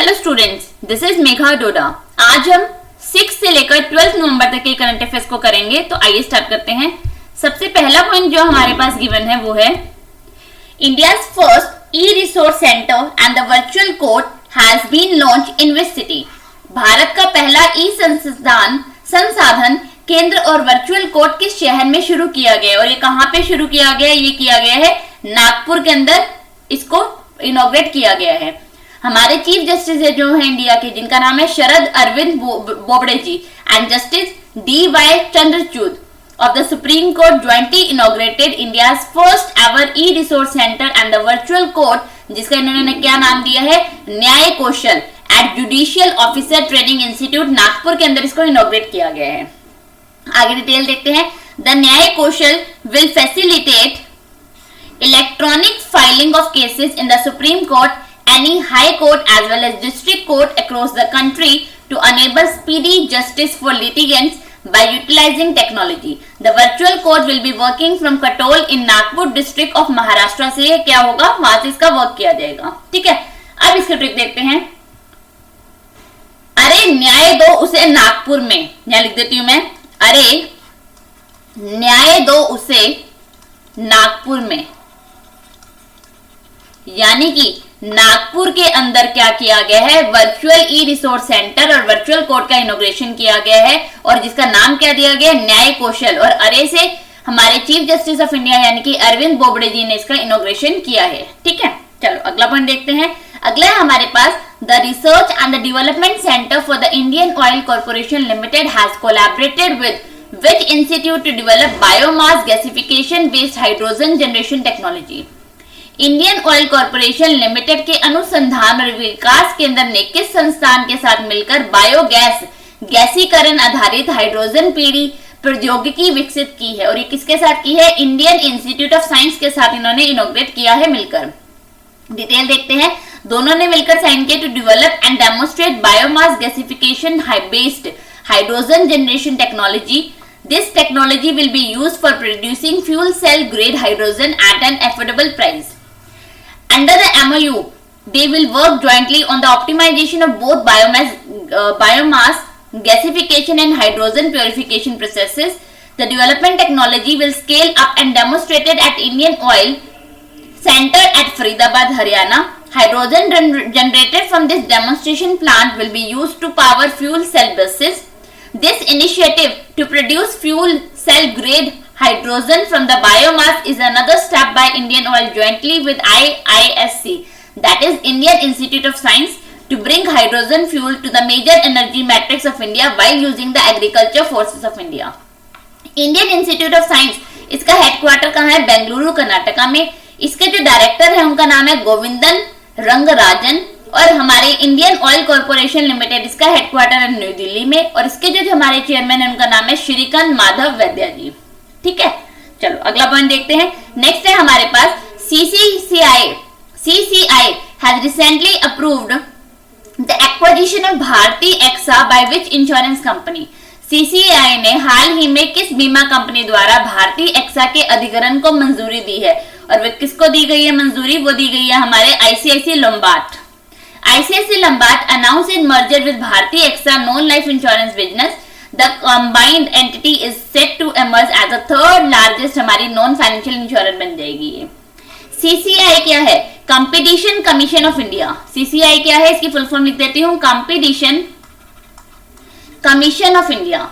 Hello students, this is Megha Doda. आज हम 6 से लेकर 12 नवंबर तक के करंट अफेयर्स को करेंगे। तो आइए स्टार्ट करते हैं। सबसे पहला पॉइंट जो हमारे पास गिवन है वो है India's first e resource centre and the virtual court has been launch in which city. Bharat का पहला ई संसाधन केंद्र और वर्चुअल कोर्ट किस शहर में शुरू किया गया, और ये कहाँ पे शुरू किया गया? ये किया गया है नागपुर के अंदर, इसको इनॉग्रेट किया गया है। हमारे चीफ जस्टिस है जो है इंडिया के, जिनका नाम है Sharad Arvind Bobde ji, and justice D.Y. Chandrachud of the Supreme Court jointly inaugurated India's first ever e-resource center and the virtual court, जिसका इन्होंने क्या नाम दिया है? Nyaya Kaushal at judicial officer training institute, Nagpur के अंदर इसको इनॉग्रेट किया गया है। आगे डिटेल देखते हैं। The Nyaya Kaushal will facilitate electronic filing of cases in the Supreme Court, any high court as well as district court across the country to enable speedy justice for litigants by utilizing technology. The virtual court will be working from Katol in Nagpur district of Maharashtra से क्या होगा? वहां से इसका work किया जाएगा। ठीक है, अब इसके ट्रिक देखते हैं। अरे न्याय दो उसे नागपुर में, यहां लिख देती हूं मैं, अरे न्याय दो उसे नागपुर में, यानी कि नागपुर के अंदर क्या किया गया है? वर्चुअल ई रिसोर्स सेंटर और वर्चुअल कोर्ट का इनॉग्रेशन किया गया है, और जिसका नाम क्या दिया गया? न्याय कौशल। और अरे से हमारे चीफ जस्टिस ऑफ इंडिया यानी कि अरविंद बोबड़े जी ने इसका इनॉग्रेशन किया है। ठीक है, चलो अगला पॉइंट देखते हैं। अगला है हमारे पास the research and the development centre for the Indian Oil Corporation Limited has collaborated with which institute to develop biomass gasification based hydrogen generation technology. Indian Oil Corporation limited के अनुसंधान और विकास केंद्र ने किस संस्थान के साथ मिलकर बायोगैस गैसीकरण आधारित हाइड्रोजन पीढ़ी प्रौद्योगिकी विकसित की है? और ये किसके साथ की है? इंडियन इंस्टीट्यूट ऑफ साइंस के साथ इन्होंने इनॉग्रेट किया है मिलकर। डिटेल देखते हैं। दोनों ने मिलकर साइन किया to develop and demonstrate biomass gasification based hydrogen generation technology. This technology will be used for producing fuel cell grade hydrogen at an affordable price. Under the MOU, they will work jointly on the optimization of both biomass gasification and hydrogen purification processes. The development technology will scale up and demonstrated at Indian Oil Center at Faridabad, Haryana. Hydrogen generated from this demonstration plant will be used to power fuel cell buses. This initiative to produce fuel cell grade hydrogen from the biomass is another step by Indian Oil jointly with IISC, that is Indian Institute of Science, to bring hydrogen fuel to the major energy matrix of India while using the agriculture forces of India. Indian Institute of Science, इसका headquarter कहाँ है? बेंगलुरु, कर्नाटका में। इसके जो director है उनका नाम है गोविंदन रंगराजन, और हमारे इंडियन ऑयल कॉर्पोरेशन लिमिटेड इसका हेडक्वार्टर है न्यू दिल्ली में, और इसके जो हमारे चेयरमैन है उनका नाम है श्रीकांत माधव वैद्य जी। ठीक है, चलो अगला पॉइंट देखते हैं। नेक्स्ट है हमारे पास CCI has recently approved the acquisition of Bharti AXA by which insurance company? CCI ने हाल ही में किस बीमा कंपनी द्वारा भारती एक्सा के अधिग्रहण को मंजूरी दी है? और वे किसको दी गई है मंजूरी? वो दी गई है हमारे ICICI Lombard. ICICI Lombard announced its merger with Bharti AXA non-life insurance business. The combined entity is set to emerge as the third largest हमारी नॉन फाइनेंशियल इंश्योरर बन जाएगी ये। CCI क्या है? Competition commission of India. CCI क्या है? इसकी full form लिख देती हूँ, कंपटीशन कमीशन ऑफ इंडिया।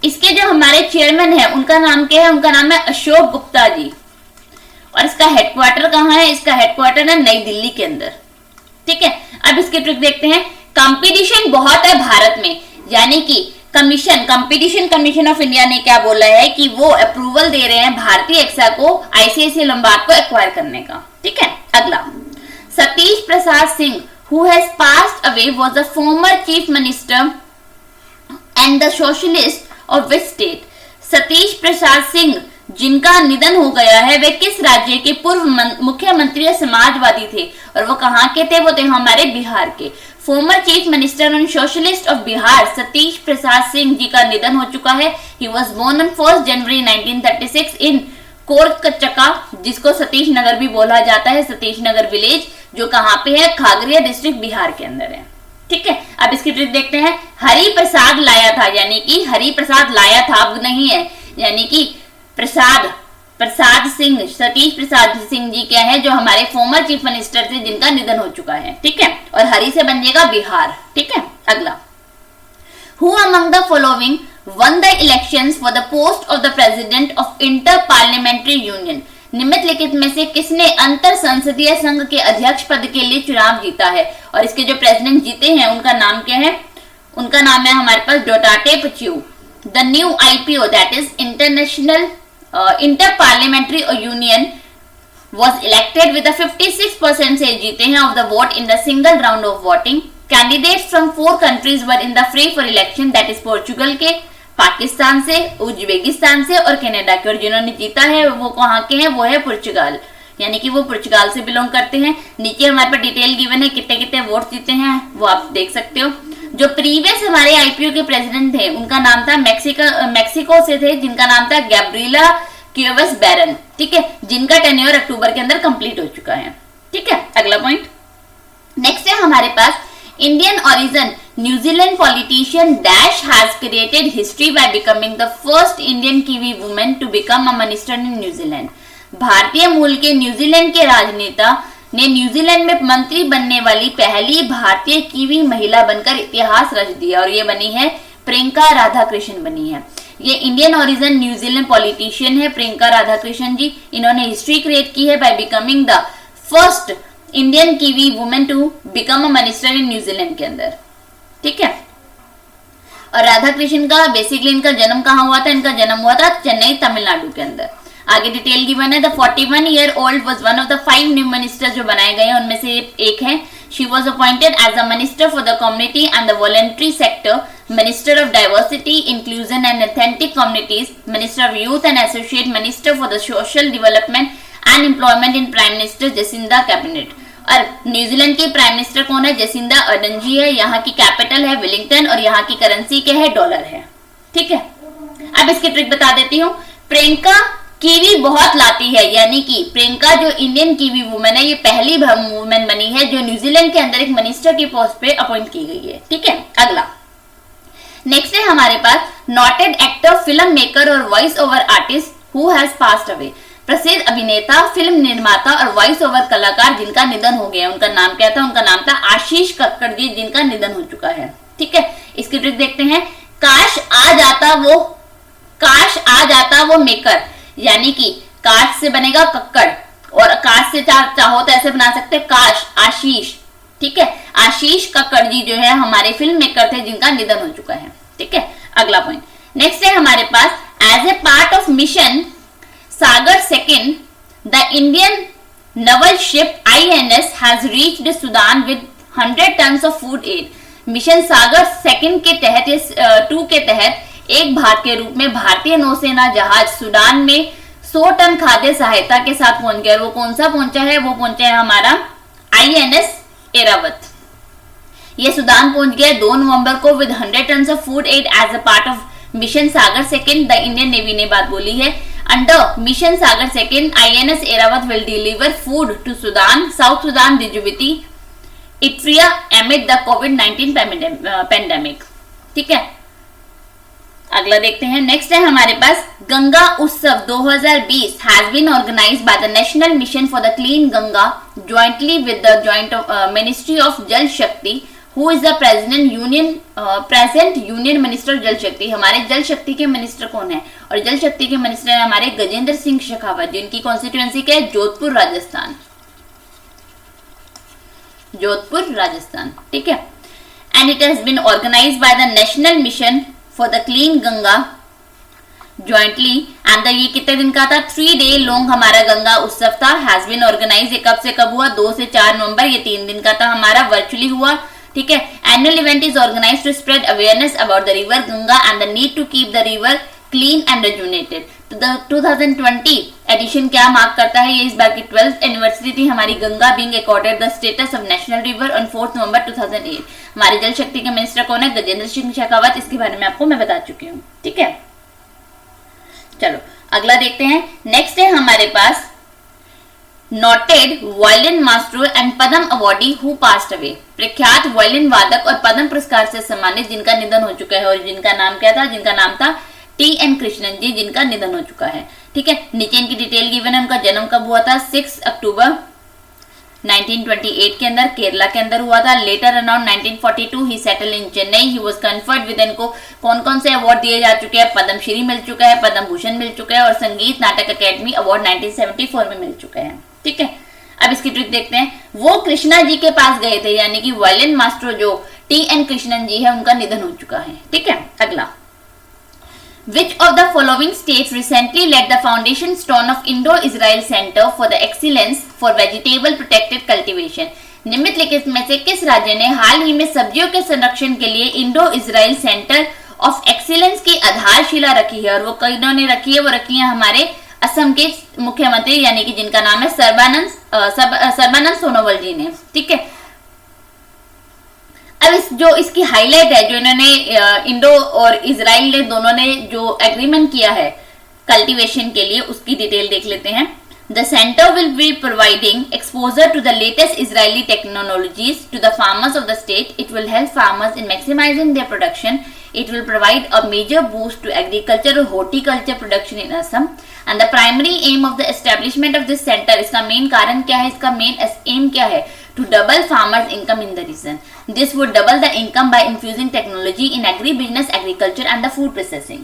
इसके जो हमारे चेयरमैन है उनका नाम क्या है? उनका नाम है अशोक गुप्ता जी, और इसका हेडक्वार्टर कहाँ है? इसका हेडक्वार्टर है नई दिल्ली के अंदर। ठीक है, अब इसकी ट्रिक देखते हैं। कंपटीशन बहुत है भारत में, यानी कि कंपटीशन कमीशन ऑफ इंडिया ने क्या बोला है कि वो अप्रूवल दे रहे हैं भारतीय एक्सा को ICICI Lombard को एक्वायर करने का। ठीक है, अगला Satish Prasad Singh who has passed away was the former chief minister and the socialist of which state? Satish Prasad Singh जिनका निधन हो गया है वे किस राज्य के पूर्व मुख्यमंत्री या समाजवादी थे? और वो कहाँ के थे? वो थे हमारे बिहार के। Former chief minister and socialist of Bihar Satish Prasad Singh ji का निधन हो चुका है। He was born on 1 January 1936 in Korchakka, जिसको सतीश नगर भी बोला जाता है, सतीश नगर विलेज, जो कहाँ पे है? खागरिया डिस्ट्रिक्ट बिहार के अंदर है। ठीक है, अब इसकी ट्रिक देखते हैं। हरि प्रसाद लाया था, यानी कि हरि प्रसाद लाया था अब नहीं है, यानी कि प्रसाद सिंह, सतीश प्रसाद सिंह जी क्या है, जो हमारे फॉर्मर चीफ मिनिस्टर थे जिनका निधन हो चुका है। ठीक है, और हरि से बन जाएगा बिहार। ठीक है, अगला, who among the following one the elections for the post of the president of inter Parliamentary union, निम्नलिखित में से किसने अंतर संसदीय संघ के अध्यक्ष पद के लिए चुनाव जीता है? और इसके जो प्रेसिडेंट जीते हैं उनका नाम क्या है? उनका नाम है हमारे पास डोटाटे Pacheco. The new IPO that is international Inter Parliamentary Union was elected with a 56% से जीते हैं of the vote in the single round of voting. Candidates from 4 countries were in the fray for election, that is Portugal के, पाकिस्तान से, Uzbekistan से और Canada के, और जिन्होंने जीता है वो कहाँ के हैं? वो है पुर्तगाल, यानी कि वो पुर्तगाल से बिलोंग करते हैं। नीचे हमारे पास डिटेल गिवन है कितने कितने वोट जीते हैं, वो आप देख सकते हो। जो प्रीवियस हमारे आईपीओ के प्रेसिडेंट थे उनका नाम था मैक्सिको से थे, जिनका नाम था गैब्रिएला क्यूवेस बैरन। ठीक है, जिनका टेन्योर अक्टूबर के अंदर कंप्लीट हो चुका है। ठीक है, अगला पॉइंट नेक्स्ट है हमारे पास, Indian origin New Zealand politician dash has created history by becoming the first Indian Kiwi women to become a minister in New Zealand. भारतीय मूल के न्यूजीलैंड के राजनेता ने न्यूजीलैंड में मंत्री बनने वाली पहली भारतीय कीवी महिला बनकर इतिहास रच दिया, और ये बनी है प्रियंका राधाकृष्णन बनी है। ये इंडियन ओरिजिन न्यूजीलैंड पॉलिटिशियन है प्रियंका राधाकृष्णन जी। इन्होंने हिस्ट्री क्रिएट की है by becoming the first Indian Kiwi women to become a minister in New Zealand के अंदर। ठीक है, और राधाकृष्णन का बेसिकली इनका जन्म कहाँ हुआ था? इनका जन्म हुआ था चेन्नई तमिलनाडु के अंदर। आगे डिटेल गिवन है, the 41 year old was one of the 5 new ministers जो बनाए गए हैं, उनमें से एक है। She was appointed as a minister for the community and the voluntary sector, minister of diversity inclusion and authentic communities, minister of youth and associate minister for the social development and employment in prime minister Jacinda cabinet. और New Zealand की prime minister कौन है? Jacinda Ardern जी है। यहाँ की capital है Wellington और यहाँ की करेंसी क्या है? डॉलर है। ठीक है, अब इसकी ट्रिक बता देती हूँ। प्रियंका कीवी बहुत लाती है, यानी कि प्रियंका जो इंडियन कीवी वुमेन है, ये पहली वुमेन बनी है जो न्यूजीलैंड के अंदर एक मिनिस्टर की पोस्ट पे अपॉइंट की गई है। ठीक है, अगला नेक्स्ट है हमारे पास, नोटेड एक्टर, फिल्म मेकर और voice over artist who has passed away. प्रसिद्ध अभिनेता, फिल्म निर्माता और वॉइस ओवर कलाकार जिनका निधन हो गया, उनका नाम क्या था? उनका नाम था आशीष कक्कड़ जी, जिनका निधन हो चुका है। ठीक है, इसकी ट्रिक देखते हैं। काश आ जाता वो मेकर, यानी कि काश से बनेगा कक्कड़ और काश से चाहो तो ऐसे बना सकते काश आशीष। ठीक है, आशीष कक्कड़ जी जो है हमारे फिल्म मेकर थे जिनका निधन हो चुका है। ठीक है, अगला पॉइंट नेक्स्ट है हमारे पास, as a part of mission Sagar second, the Indian naval ship INS has reached Sudan with 100 tons of food aid. Mission Sagar second के तहत 2 के तहत एक भाग के रूप में भारतीय नौसेना जहाज सूडान में 100 टन खाद्य सहायता के साथ पहुंच गया। वो कौन सा पहुंचा है? वो पहुंचा है हमारा INS एरावत। ये सूडान पहुंच गया 2 नवंबर को with 100 ton of food aid as a part of mission Sagar second. The Indian navy ने बात बोली है, under mission Sagar second INS Airavat will deliver food to Sudan, South Sudan, Djibouti, Eritrea amid the कोविड-19 पेंडेमिक। ठीक है, अगला देखते हैं। नेक्स्ट है हमारे पास, Ganga Utsav 2020 has been organised by the national mission for the clean Ganga jointly with the joint ministry of Jal Shakti, who is the present union minister Jal Shakti. हमारे जल शक्ति के मिनिस्टर कौन है? और जल शक्ति के मिनिस्टर है हमारे गजेंद्र सिंह शेखावत, जिनकी कॉन्स्टिट्यूएंसी क्या है? जोधपुर राजस्थान, जोधपुर राजस्थान। ठीक है, and it has been organised by the national mission for the clean Ganga jointly and ये कितने दिन का था? 3 डे लॉन्ग हमारा गंगा उत्सव था। हैज बीन ऑर्गेनाइज, ये कब से कब हुआ? 2 से 4 नवंबर, ये 3 दिन का था हमारा, वर्चुअली हुआ। ठीक है, annual event is organized to spread awareness about the river Ganga and the need to keep the river clean and rejuvenated. तो द 2020 एडिशन क्या मार्क करता है? ये इस बार की 12th एनिवर्सरी थी हमारी, Ganga being accorded the status of national river on 4 नवंबर 2008। हमारे जल शक्ति के मिनिस्टर कौन है? गजेंद्र सिंह शेखावत। इसके बारे में आपको मैं बता चुकी हूँ। ठीक है, चलो अगला देखते हैं। नेक्स्ट है हमारे पास, noted violin master and Padma awardee who passed away, प्रख्यात वायलिन वादक और पद्म पुरस्कार से सम्मानित जिनका निधन हो चुका है, और जिनका नाम क्या था, जिनका नाम था टी.एन. कृष्णन जी, जिनका निधन हो चुका है। ठीक है, नीचे इनकी डिटेल गिवन है। उनका जन्म कब हुआ था, 6 अक्टूबर 1928 के अंदर केरला के अंदर हुआ था। Later around 1942 he settle in Chennai. He was conferred with, इनको कौन कौन से अवार्ड दिए जा चुके हैं, पद्मश्री मिल चुका है, पद्म भूषण मिल चुका है, और संगीत नाटक अकेडमी अवार्ड 1974 में मिल चुके हैं। ठीक है, अब इसकी ट्रिक देखते हैं। वो कृष्णा जी के पास गए थे, यानी कि वायलिन मास्टर जो टी.एन. कृष्णन जी है, उनका निधन हो चुका है। ठीक है, अगला, Which of the following states recently laid the foundation stone of Indo-Israel Center for the Excellence for Vegetable Protected Cultivation? निम्नलिखित में से किस राज्य ने हाल ही में सब्जियों के संरक्षण के लिए Indo Israel centre of excellence की आधारशिला रखी है? और वो किन्होंने रखी है? वो रखी है हमारे असम के मुख्यमंत्री, यानी कि जिनका नाम है सर्बानंद सोनोवाल जी ने। ठीक है, अब जो इसकी हाईलाइट है, जो इन्होंने इंडो और इजराइल ने दोनों ने जो एग्रीमेंट किया है कल्टीवेशन के लिए, उसकी डिटेल देख लेते हैं। The centre will be providing exposure to the latest Israeli technologies to the farmers of the state. It will help farmers in maximising their production. It will provide a major boost to agriculture और horticulture production in Assam. And the primary aim of the establishment of this center, इसका main कारण क्या है, इसका main M क्या है? To double farmers' income in the region. This would double the income by infusing technology in agribusiness, agriculture and the food processing.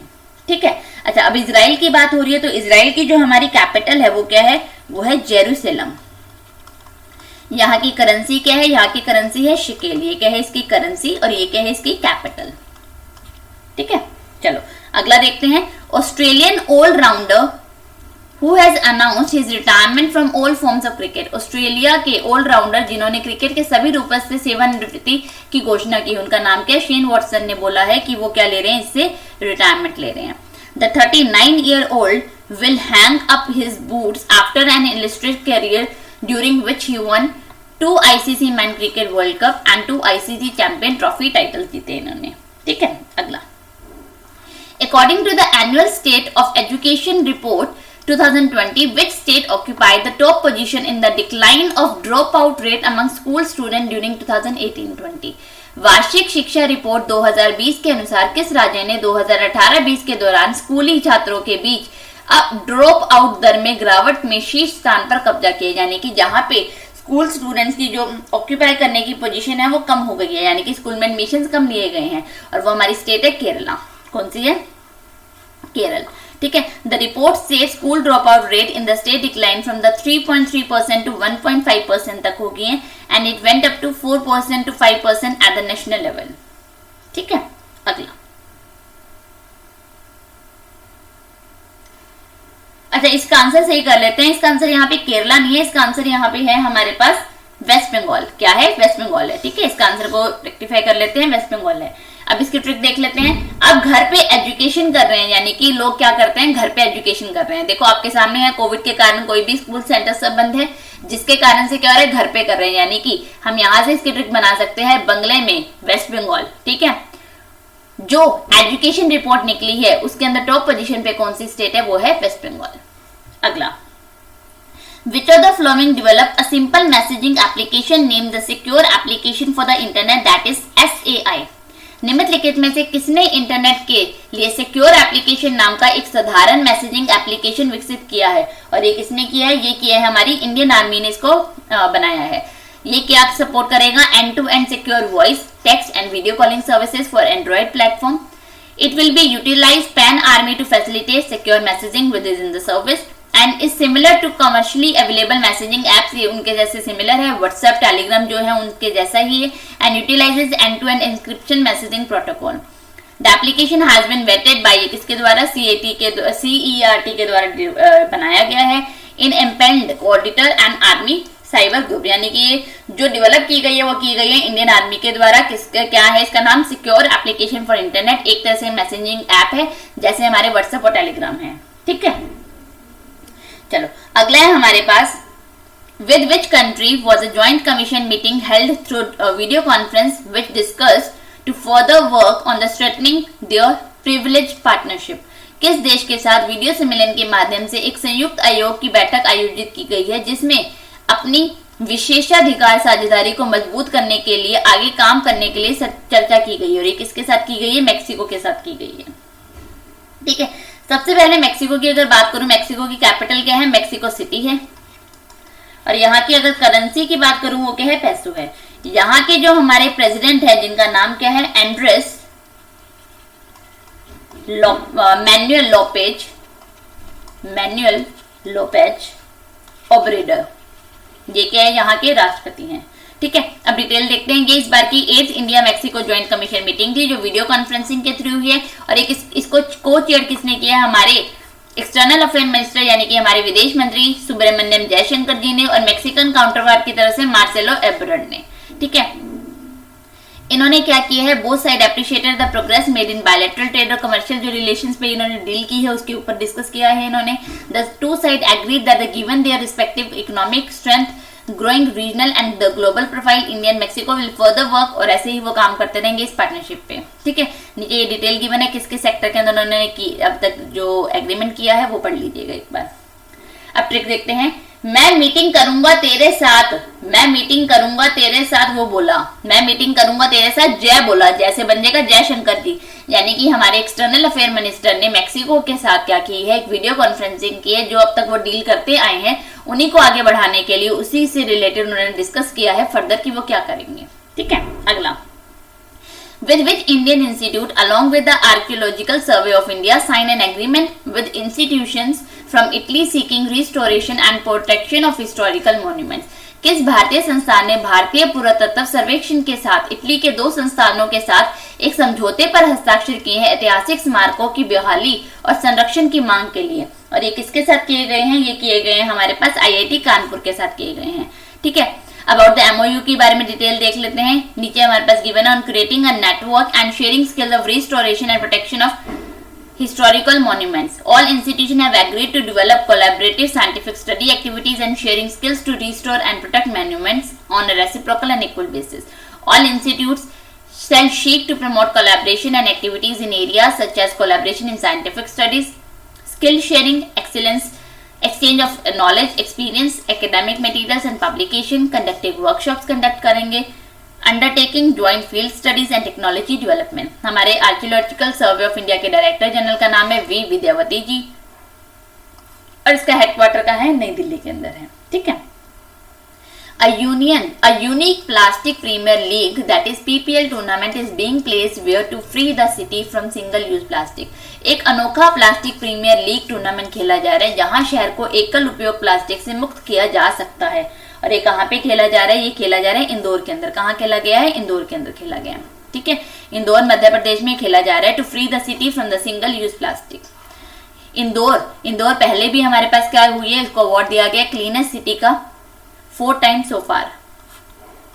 ठीक है, अच्छा, अब इजराइल की बात हो रही है, तो इजराइल की जो हमारी कैपिटल है वो क्या है? वो है जेरूसलम। यहाँ की करेंसी क्या है? यहाँ की करेंसी है शिकेल। ये क्या है? इसकी करेंसी, और ये क्या है? इसकी कैपिटल। ठीक है, चलो अगला देखते हैं। Australian allrounder who has announced his retirement from all forms of cricket. Australia के ऑलराउंडर जिन्होंने क्रिकेट के सभी रूपों से सेवानिवृत्ति की घोषणा की, उनका नाम क्या है? शेन वॉटसन ने बोला है कि वो क्या ले रहे हैं? इससे रिटायरमेंट ले रहे हैं। The 39-year-old will hang up his boots after an illustrated career during which he won 2 ICC man cricket world cup and 2 ICC champion trophy title जीते इन्होंने। ठीक है, अगला, according to the annual state of education report 2020, which state occupied the top position in the decline of dropout rate among school students during 2018-20? वार्षिक शिक्षा report 2020 के अनुसार किस राज्य ने 2018-20 के दौरान स्कूली छात्रों के बीच अब ड्रॉप आउट दर में गिरावट में शीर्ष स्थान पर कब्जा किया, यानी कि जहां पे स्कूल स्टूडेंट्स की जो ऑक्यूपाई करने की पोजीशन है वो कम हो गई है, यानी कि स्कूल में एडमिशन कम लिए गए हैं, और वो हमारी स्टेट है केरला। कौन सी है? केरल। ठीक है, द रिपोर्ट से school drop out rate in the state decline from the 3.3% to 1.5% तक हो गई है, and it went up to 4% to 5% at the national level. ठीक है, अगला, अच्छा, इसका आंसर सही कर लेते हैं। इसका आंसर यहाँ पे केरला नहीं है, इसका आंसर यहाँ पे है हमारे पास वेस्ट बंगाल। क्या है? वेस्ट बंगाल है। ठीक है, इसका आंसर को रेक्टिफाई कर लेते हैं, वेस्ट बंगाल है। अब इसकी ट्रिक देख लेते हैं। अब घर पे एजुकेशन कर रहे हैं, यानी कि लोग क्या करते हैं? घर पे एजुकेशन कर रहे हैं। देखो आपके सामने है, कोविड के कारण कोई भी स्कूल सेंटर सब बंद है, जिसके कारण से क्या हो रहा है? घर पे कर रहे हैं, यानी कि हम यहाँ से इसकी ट्रिक बना सकते हैं बंगले में वेस्ट बंगाल। ठीक है, जो एजुकेशन रिपोर्ट निकली है उसके अंदर टॉप पोजीशन पे कौन सी स्टेट है? वो है वेस्ट बंगाल। अगला, Which of the following develop a simple messaging application named the Secure Application for the Internet, that is SAI? निम्नलिखित में से किसने इंटरनेट के लिए सिक्योर एप्लीकेशन नाम का एक साधारण मैसेजिंग एप्लीकेशन विकसित किया है? और ये किसने किया है? ये किया है हमारी इंडियन आर्मी ने इसको बनाया है। ये क्या सपोर्ट करेगा? End to end secure voice, text and video calling services for Android platform. It will be utilized pan army to facilitate secure messaging within the service and is similar to commercially available messaging apps. ये उनके जैसे similar है, WhatsApp, Telegram जो है उनके जैसा ही है, and utilizes end-to-end encryption messaging protocol. The application has been vetted by किसके द्वारा? CERT के द्वारा बनाया गया है, in impelled auditor and army cyber group, यानी कि जो डेवलप की गई है वो की गई है इंडियन आर्मी के द्वारा। किसका क्या है? इसका नाम सिक्योर एप्लीकेशन फॉर इंटरनेट। एक तरह से मैसेजिंग ऐप है जैसे हमारे व्हाट्सएप और टेलीग्राम है। ठीक है, चलो अगला है हमारे पास, with which country was a joint commission meeting held through video conference which discussed to further work on the strengthening their privilege partnership. किस देश के साथ वीडियो सम्मेलन के माध्यम से एक संयुक्त आयोग की बैठक आयोजित की गई है, जिसमें अपनी विशेषाधिकार साझेदारी को मजबूत करने के लिए आगे काम करने के लिए चर्चा की गई है। और ये किसके साथ की गई है? मैक्सिको के साथ की गई है। ठीक है, सबसे पहले मैक्सिको की अगर बात करूं, मैक्सिको की कैपिटल क्या है? मैक्सिको सिटी है। और यहाँ की अगर करेंसी की बात करूं वो क्या है? पेसो है। यहाँ के जो हमारे प्रेसिडेंट है जिनका नाम क्या है? एंड्रेस मैनुएल लोपेज ओब्रेडर, ये क्या है? यहाँ के राष्ट्रपति हैं। ठीक है, अब डिटेल देखते हैं। ये इस बार की 8th India Mexico joint commission meeting थी जो वीडियो कॉन्फ्रेंसिंग के थ्रू हुई है। और एक इसको को चेयर किसने किया? हमारे एक्सटर्नल अफेयर मिनिस्टर यानी कि हमारे विदेश मंत्री सुब्रमण्यम जयशंकर जी ने और मैक्सिकन काउंटरपार्ट की तरफ से मार्सेलो एब्राड ने। ठीक है, इन्होंने क्या किया है? Both side appreciated the progress made in bilateral trade और कमर्शियल जो रिलेशंस पे इन्होंने डील की है उसके ऊपर डिस्कस किया है इन्होंने। The two side agreed that given their respective economic strength, growing regional and the global profile, India and Mexico will further work, और ऐसे ही वो काम करते रहेंगे इस पार्टनरशिप पे। ठीक है, नीचे ये डिटेल गिवन है किसके सेक्टर के अंदर उन्होंने की अब तक जो एग्रीमेंट किया है वो पढ़ लीजिएगा एक बार। अब ट्रिक देखते हैं। मैं मीटिंग करूंगा तेरे साथ, मैं मीटिंग करूंगा तेरे साथ, वो बोला मैं मीटिंग करूंगा तेरे साथ, जय बोला, जैसे बन जाएगा जयशंकर जी। यानी कि हमारे एक्सटर्नल अफेयर मिनिस्टर ने मैक्सिको के साथ क्या की है? एक वीडियो कॉन्फ्रेंसिंग की है। जो अब तक वो डील करते आए हैं उन्हीं को आगे बढ़ाने के लिए उसी से रिलेटेड उन्होंने डिस्कस किया है फर्दर कि वो क्या करेंगे। ठीक है, अगला। With which Indian institute along with the Archaeological Survey of India sign an agreement with institutions from Italy seeking restoration and protection of historical monuments? किस भारतीय संस्थान ने भारतीय पुरातत्व सर्वेक्षण के साथ इटली के 2 संस्थानों के साथ एक समझौते पर हस्ताक्षर किए हैं ऐतिहासिक स्मारकों की बहाली और संरक्षण की मांग के लिए? और ये किसके साथ किए गए हैं? ये किए गए हैं हमारे पास IIT कानपुर के साथ किए गए हैं। ठीक है, अबाउट द MOU के बारे में डिटेल देख लेते हैं। नीचे हमारे पास गिवन है on creating a network and sharing skills of restoration and protection of historical monuments. All institutions have agreed to develop collaborative scientific study activities and sharing skills to restore and protect monuments on a reciprocal and equal basis. All institutes shall seek to promote collaboration and activities in areas such as collaboration in scientific studies, skill sharing, excellence, exchange of knowledge, experience, academic materials and publication, conducting workshops conduct करेंगे, undertaking joint field studies and technology development. हमारे archaeological survey of India के director general का नाम है we Vidyavati जी और इसका headquarter का है नई दिल्ली के अंदर है। ठीक है, a unique plastic premier league that is PPL tournament is being placed where to free the city from single use plastic. एक अनोखा प्लास्टिक प्रीमियर लीग टूर्नामेंट खेला जा रहा है जहां शहर को एकल उपयोग प्लास्टिक से मुक्त किया जा सकता है। और ये कहाँ पे खेला जा रहा है? ये खेला जा रहा है इंदौर के अंदर। कहाँ खेला गया है? इंदौर के अंदर खेला गया है। ठीक है, इंदौर मध्य प्रदेश में खेला जा रहा है to free the city from the single use plastic. Indore पहले भी हमारे पास क्या हुई है? इसको अवार्ड दिया गया क्लीनेस्ट सिटी का 4 times so far.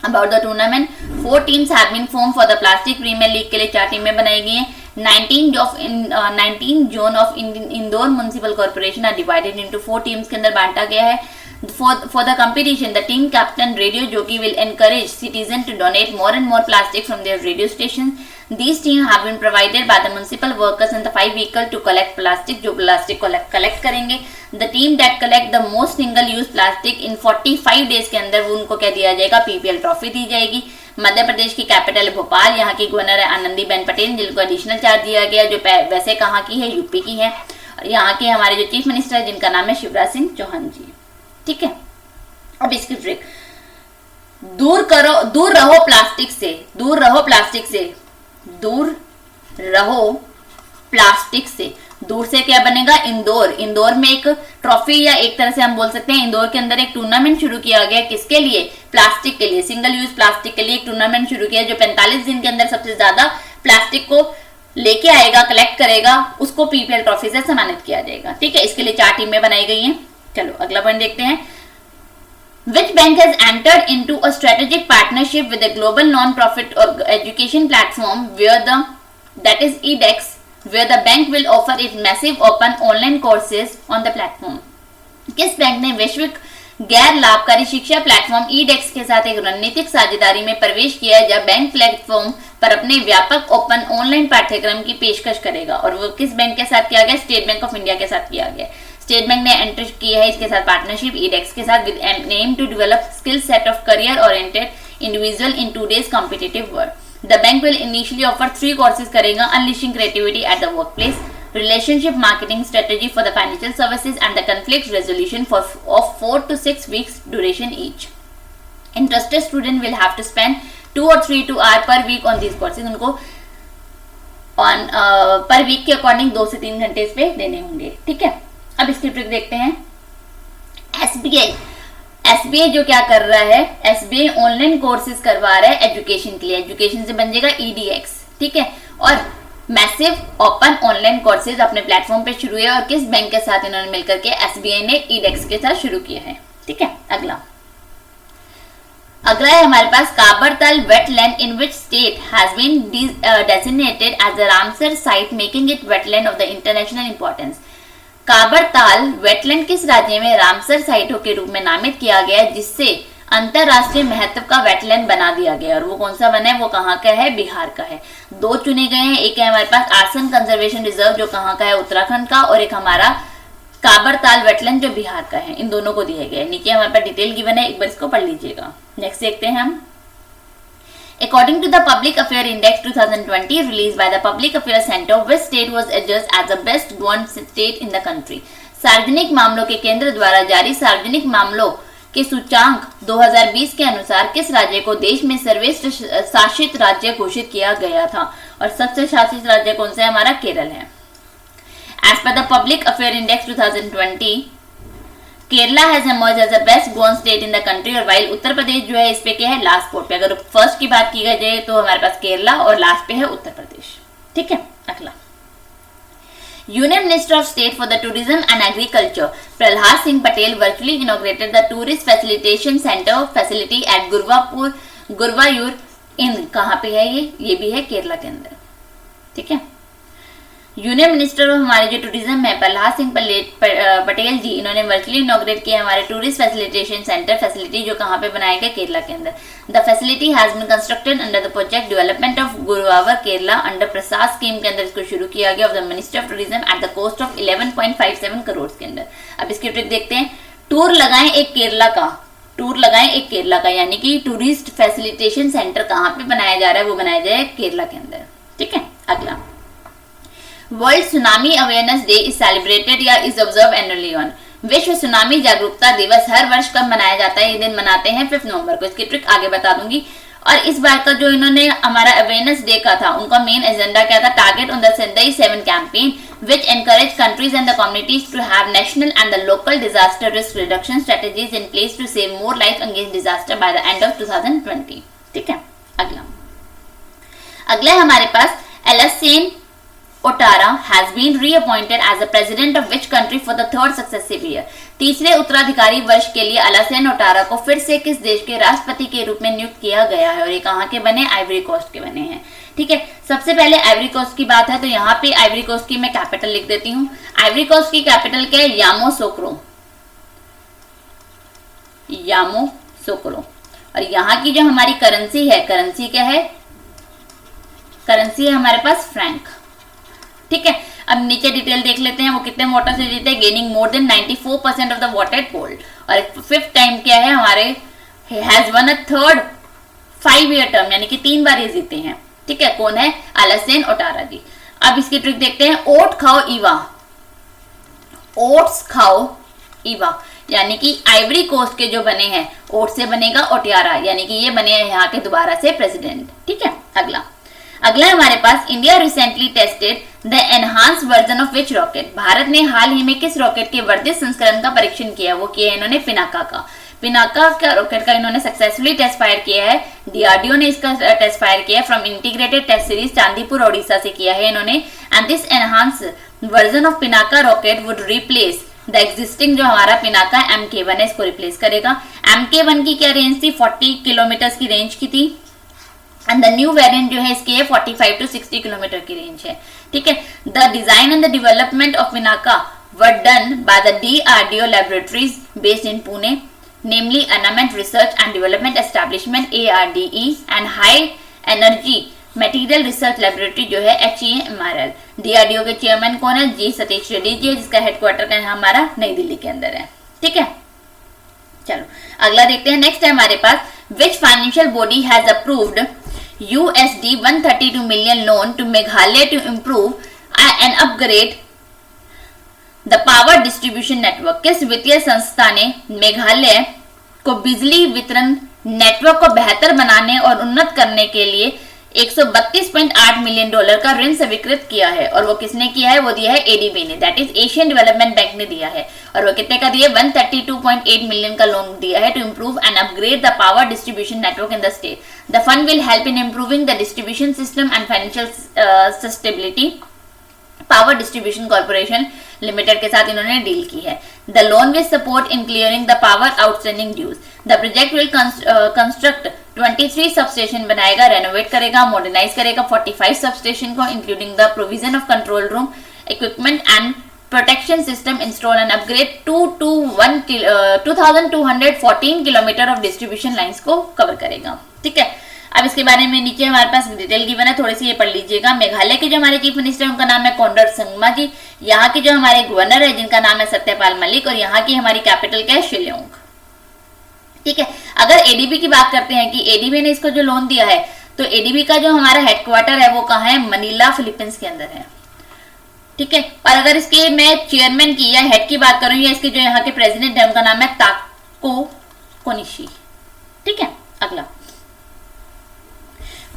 About the tournament, 4 teams have been formed for the plastic Premier League के लिए 4 टीमें बनाई गई हैं। 19 zone of Indore municipal corporation are divided into 4 teams के अंदर बांटा गया है। For the competition, the team captain radio jockey will encourage citizens to donate more and more plastic from their radio stations. These teams have been provided by the municipal workers and the 5 vehicles to collect plastic, जो plastic collect करेंगे। The team that collect the most single-use plastic in 45 days के अंदर वो उनको क्या दिया जाएगा? PPL trophy दी जाएगी। मध्य प्रदेश की कैपिटल है भोपाल, यहाँ की गवर्नर है आनंदीबेन पटेल जिनको एडिशनल चार्ज दिया गया, जो वैसे कहाँ की है? यूपी की है। और यहाँ के हमारे जो चीफ मिनिस्टर है जिनका नाम है शिवराज सिंह चौहान जी। ठीक है, अब इसकी ट्रिक, दूर रहो प्लास्टिक से, दूर रहो प्लास्टिक से। दूर से क्या बनेगा? इंदौर में एक ट्रॉफी या एक तरह से हम बोल सकते हैं इंदौर के अंदर एक टूर्नामेंट शुरू किया गया। किसके लिए? प्लास्टिक के लिए, सिंगल यूज प्लास्टिक के लिए एक टूर्नामेंट शुरू किया। जो 45 दिन के अंदर सबसे ज्यादा प्लास्टिक को लेके आएगा, कलेक्ट करेगा, उसको PPL ट्रॉफी से सम्मानित किया जाएगा। ठीक है, इसके लिए 4 टीमें बनाई गई हैं। चलो अगला पॉइंट देखते हैं। Which bank has entered into a strategic partnership with a global non-profit or education platform that is edX, where the bank will offer its massive open online courses on the platform? किस bank ने वैश्विक गैर लाभकारी शिक्षा platform ईडेक्स के साथ एक रणनीतिक साझेदारी में प्रवेश किया है, जब बैंक प्लेटफॉर्म पर अपने व्यापक ओपन ऑनलाइन पाठ्यक्रम की पेशकश करेगा। और वो किस बैंक के साथ किया गया? स्टेट बैंक ऑफ इंडिया के साथ किया गया। स्टेट बैंक ने एंटर की है इसके साथ पार्टनरशिप ईडेक्स के साथ with aim to develop skill set of career oriented individual in today's competitive world. The bank will initially offer 3 courses करेगा, unleashing creativity at the workplace, relationship marketing strategy for the financial services and the conflict resolution of 4 to 6 weeks duration each. Interested student will have to spend 2 or 3 hours per week on these courses. उनको पर week के according 2 से 3 घंटे इस पे देने होंगे। ठीक है, अब इसकी ट्रिक देखते हैं। एसबीआई जो क्या कर रहा है, एसबीआई ऑनलाइन कोर्सेज करवा रहा है एजुकेशन के लिए। एजुकेशन से बन जाएगा ईडीएक्स। ठीक है, और मैसिव ओपन ऑनलाइन कोर्सेज अपने प्लेटफॉर्म पे शुरू है। और किस बैंक के साथ इन्होंने मिलकर के? एसबीआई ने ईडेक्स के साथ शुरू किया है। ठीक है, अगला है हमारे पास Kabartal wetland in which state has been designated as a Ramsar site making it wetland of the international importance. Kabartal wetland किस राज्य में रामसर साइटों के रूप में नामित किया गया है, जिससे अंतरराष्ट्रीय महत्व का वेटलैंड बना दिया गया? और वो कौन सा बना है? वो कहाँ का है? बिहार का है। 2 चुने गए हैं, एक है हमारे पास आसन कंजर्वेशन रिजर्व जो कहाँ का है? उत्तराखंड का, और एक हमारा काबरताल वेटलैंड जो बिहार का है। इन दोनों को दिए गए। नीचे हमारे पास डिटेल गिवन है, एक बार इसको पढ़ लीजिएगा। नेक्स्ट देखते हैं हम। According to the Public Affairs Index 2020 released by the Public Affairs Center, which state was adjudged as the best governed state in the country? सार्वजनिक मामलों के केंद्र द्वारा जारी सार्वजनिक मामलों के सूचांक 2020 के अनुसार किस राज्य को देश में सर्वश्रेष्ठ शासित राज्य घोषित किया गया था? और सबसे शासित राज्य कौन सा है? हमारा केरल है। As per the Public Affairs Index 2020, Kerala has emerged as the best governed state in the country, और while उत्तर प्रदेश जो है इस पे क्या है? लास्ट स्पॉट पे। अगर फर्स्ट की बात की जाए तो हमारे पास केरला और लास्ट पे है उत्तर प्रदेश। ठीक है, अगला। Union Minister of State for the Tourism and Agriculture Prahlad Singh Patel virtually inaugurated the Tourist Facilitation Center facility at Guruvayur इन कहाँ पे है? ये भी है केरला के अंदर। ठीक है, यूनियन मिनिस्टर ऑफ हमारे जो टूरिज्म है प्रहलाद सिंह पटेल जी, इन्होंने वर्चुअली इनॉग्रेट किया हमारे टूरिस्ट फैसिलिटेशन सेंटर फैसिलिटी जो कहाँ पे बनाया गया? केरला के अंदर। The facility has been constructed under the project development of Guruvayur Kerala under Prasad scheme के अंदर इसको शुरू किया गया of the ministry of tourism at the cost of 11.57 crore के अंदर। अब इसकी ट्रिक देखते हैं। टूर लगाएं एक केरला का, यानी कि टूरिस्ट फैसिलिटेशन सेंटर कहाँ पे बनाया जा रहा है? वो बनाया जाए केरला के अंदर। ठीक है, अगला। World tsunami awareness day is celebrated या इज ऑब्जर्व एनुअली ऑन? विश्व सुनामी जागरूकता दिवस हर वर्ष कब मनाया जाता है? ये दिन मनाते हैं 5 नवंबर को। इसकी ट्रिक आगे बता दूंगी। और इस बार का जो इन्होंने हमारा अवेयरनेस डे का था, उनका मेन एजेंडा क्या था? Target on the Sendai 7 campaign which encourage countries and the communities to have national and the local disaster risk reduction strategies in place to save more life against disaster by the end of 2020। ठीक है, अगला है हमारे पास एलएसएन ओटारा has been reappointed as the president of which country for the 3rd successive year? तीसरे उत्तराधिकारी वर्ष के लिए अलासेन ओटारा को फिर से किस देश के राष्ट्रपति के रूप में नियुक्त किया गया है? और ये कहाँ के बने? आइवरी कोस्ट के बने हैं। ठीक है, सबसे पहले आइवरी कोस्ट की बात है तो यहाँ पे आइवरी कोस्ट की मैं कैपिटल लिख देती हूँ। आइवरी कोस्ट की कैपिटल क्या है? यामोसोक्रो। और यहाँ की जो हमारी करेंसी है, करेंसी क्या है? करेंसी है हमारे पास फ्रैंक। ठीक है, अब नीचे डिटेल देख लेते हैं वो कितने वोटर से जीते। Gaining more than 94% of the voted poll. और 5th टाइम क्या है हमारे? Has one a 3rd 5-year term, यानी कि 3 बार ये जीते हैं। ठीक है, कौन है? अलासेन ओटारा जी। अब इसकी ट्रिक देखते हैं। ओट्स खाओ ईवा, यानी कि आइवरी कोस्ट के जो बने हैं ओट से बनेगा ओटियारा, यानी कि ये बने हैं यहाँ के दोबारा से प्रेसिडेंट। ठीक है, अगला हमारे पास India recently tested the enhanced version of which rocket? भारत ने हाल ही में किस रॉकेट के वर्धित संस्करण का परीक्षण किया? वो किया इन्होंने पिनाका का। पिनाका का रॉकेट का इन्होंने सक्सेसफुली टेस्ट फायर किया है। डीआरडीओ ने इसका टेस्ट फायर किया from integrated test series Chandipur Odisha से किया है इन्होंने। And this enhance version of Pinaka rocket would replace the existing जो हमारा पिनाका MK1 है, इसको रिप्लेस करेगा। MK1 की क्या रेंज थी? 40 किलोमीटर की रेंज की थी। एंड द न्यू वेरिएंट जो है इसकी है 45 to 60 किलोमीटर की रेंज है। ठीक है, the design and the development of Pinaka were done by the DRDO laboratories based in Pune. namely Armament Research and Development Establishment ARDE and High Energy Material Research Laboratory जो है HEMRL। DRDO के chairman कौन है? जी सतीश रेड्डी जी, जिसका headquarter का हमारा नई दिल्ली के अंदर है। ठीक है, चलो अगला देखते हैं। नेक्स्ट है हमारे पास, which financial body has approved USD 132 million loan to Meghalaya to improve and upgrade the power distribution network? किस वित्तीय संस्था ने मेघालय को बिजली वितरण नेटवर्क को बेहतर बनाने और उन्नत करने के लिए $132.8 मिलियन का ऋण स्वीकृत किया है? और वो किसने किया है? वो दिया है ADB ने, that is Asian development bank ने दिया है। और वो कितने का दिया? 132.8 मिलियन का लोन दिया है to improve and upgrade the power distribution network in the state. The fund will help in improving the distribution system and financial sustainability. Power distribution corporation limited के साथ इन्होंने डील की है। The loan will support in clearing the power outstanding dues. The project will construct 23 substation बनाएगा, renovate करेगा, modernise करेगा 45 substation को, including the provision of control room equipment and protection system, install and upgrade 2214 kilometre of distribution lines को cover करेगा। ठीक है, अब इसके बारे में नीचे हमारे पास डिटेल गिवन है, थोड़ी सी ये पढ़ लीजिएगा। मेघालय के जो हमारे चीफ मिनिस्टर है उनका नाम है कॉनराड संगमा जी। यहाँ के जो हमारे गवर्नर है जिनका नाम है सत्यपाल मलिक, और यहाँ की हमारी कैपिटल क्या है? शिलोंग। ठीक है, अगर एडीबी की बात करते हैं कि एडीबी ने इसको जो लोन दिया है, तो एडीबी का जो हमारा हेडक्वार्टर है वो कहाँ है? मनीला, फिलीपींस के अंदर है। ठीक है, और अगर इसके मैं चेयरमैन की या हेड की बात करूं, या इसके जो यहाँ के प्रेसिडेंट है उनका नाम है ताको कोनिशी। ठीक है, अगला,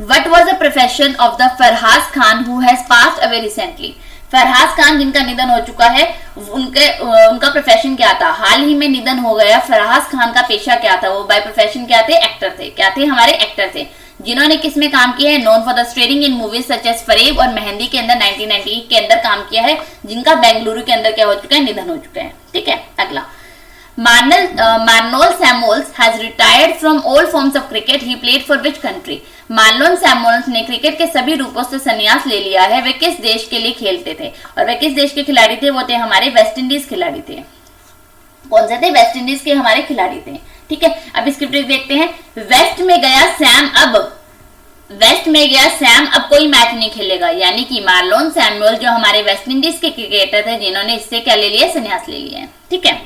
What was the profession of the फरहास Khan who has passed away recently? फरहास Khan जिनका निधन हो चुका है, उनका प्रोफेशन क्या था? हाल ही में निधन हो गया। फरहास खान का पेशा क्या था? वो बाय प्रोफेशन क्या थे? एक्टर थे। क्या थे? हमारे एक्टर थे, जिन्होंने किसमें काम किया है? Known for the starring in movies such as Fareb और मेहंदी के अंदर 1990 के अंदर काम किया है, जिनका बेंगलुरु के अंदर क्या हो चुका है? निधन हो चुका है। ठीक है, अगला, Marnol Samuels has retired from all forms of cricket. He played for which country? Marlon Samuels ने क्रिकेट के सभी रूपों से संन्यास ले लिया है। वे किस देश के लिए खेलते थे? और वे किस देश के खिलाड़ी थे? वो थे हमारे वेस्ट इंडीज खिलाड़ी थे। कौन से थे? वेस्ट इंडीज के हमारे खिलाड़ी थे। ठीक है, अब स्क्रिप्ट देखते हैं। वेस्ट में गया सैम अब कोई मैच नहीं खेलेगा, यानी कि मार्लोन सैमुअल जो हमारे वेस्ट इंडीज के क्रिकेटर थे, जिन्होंने इससे क्या ले लिया? संन्यास ले लिया है। ठीक है,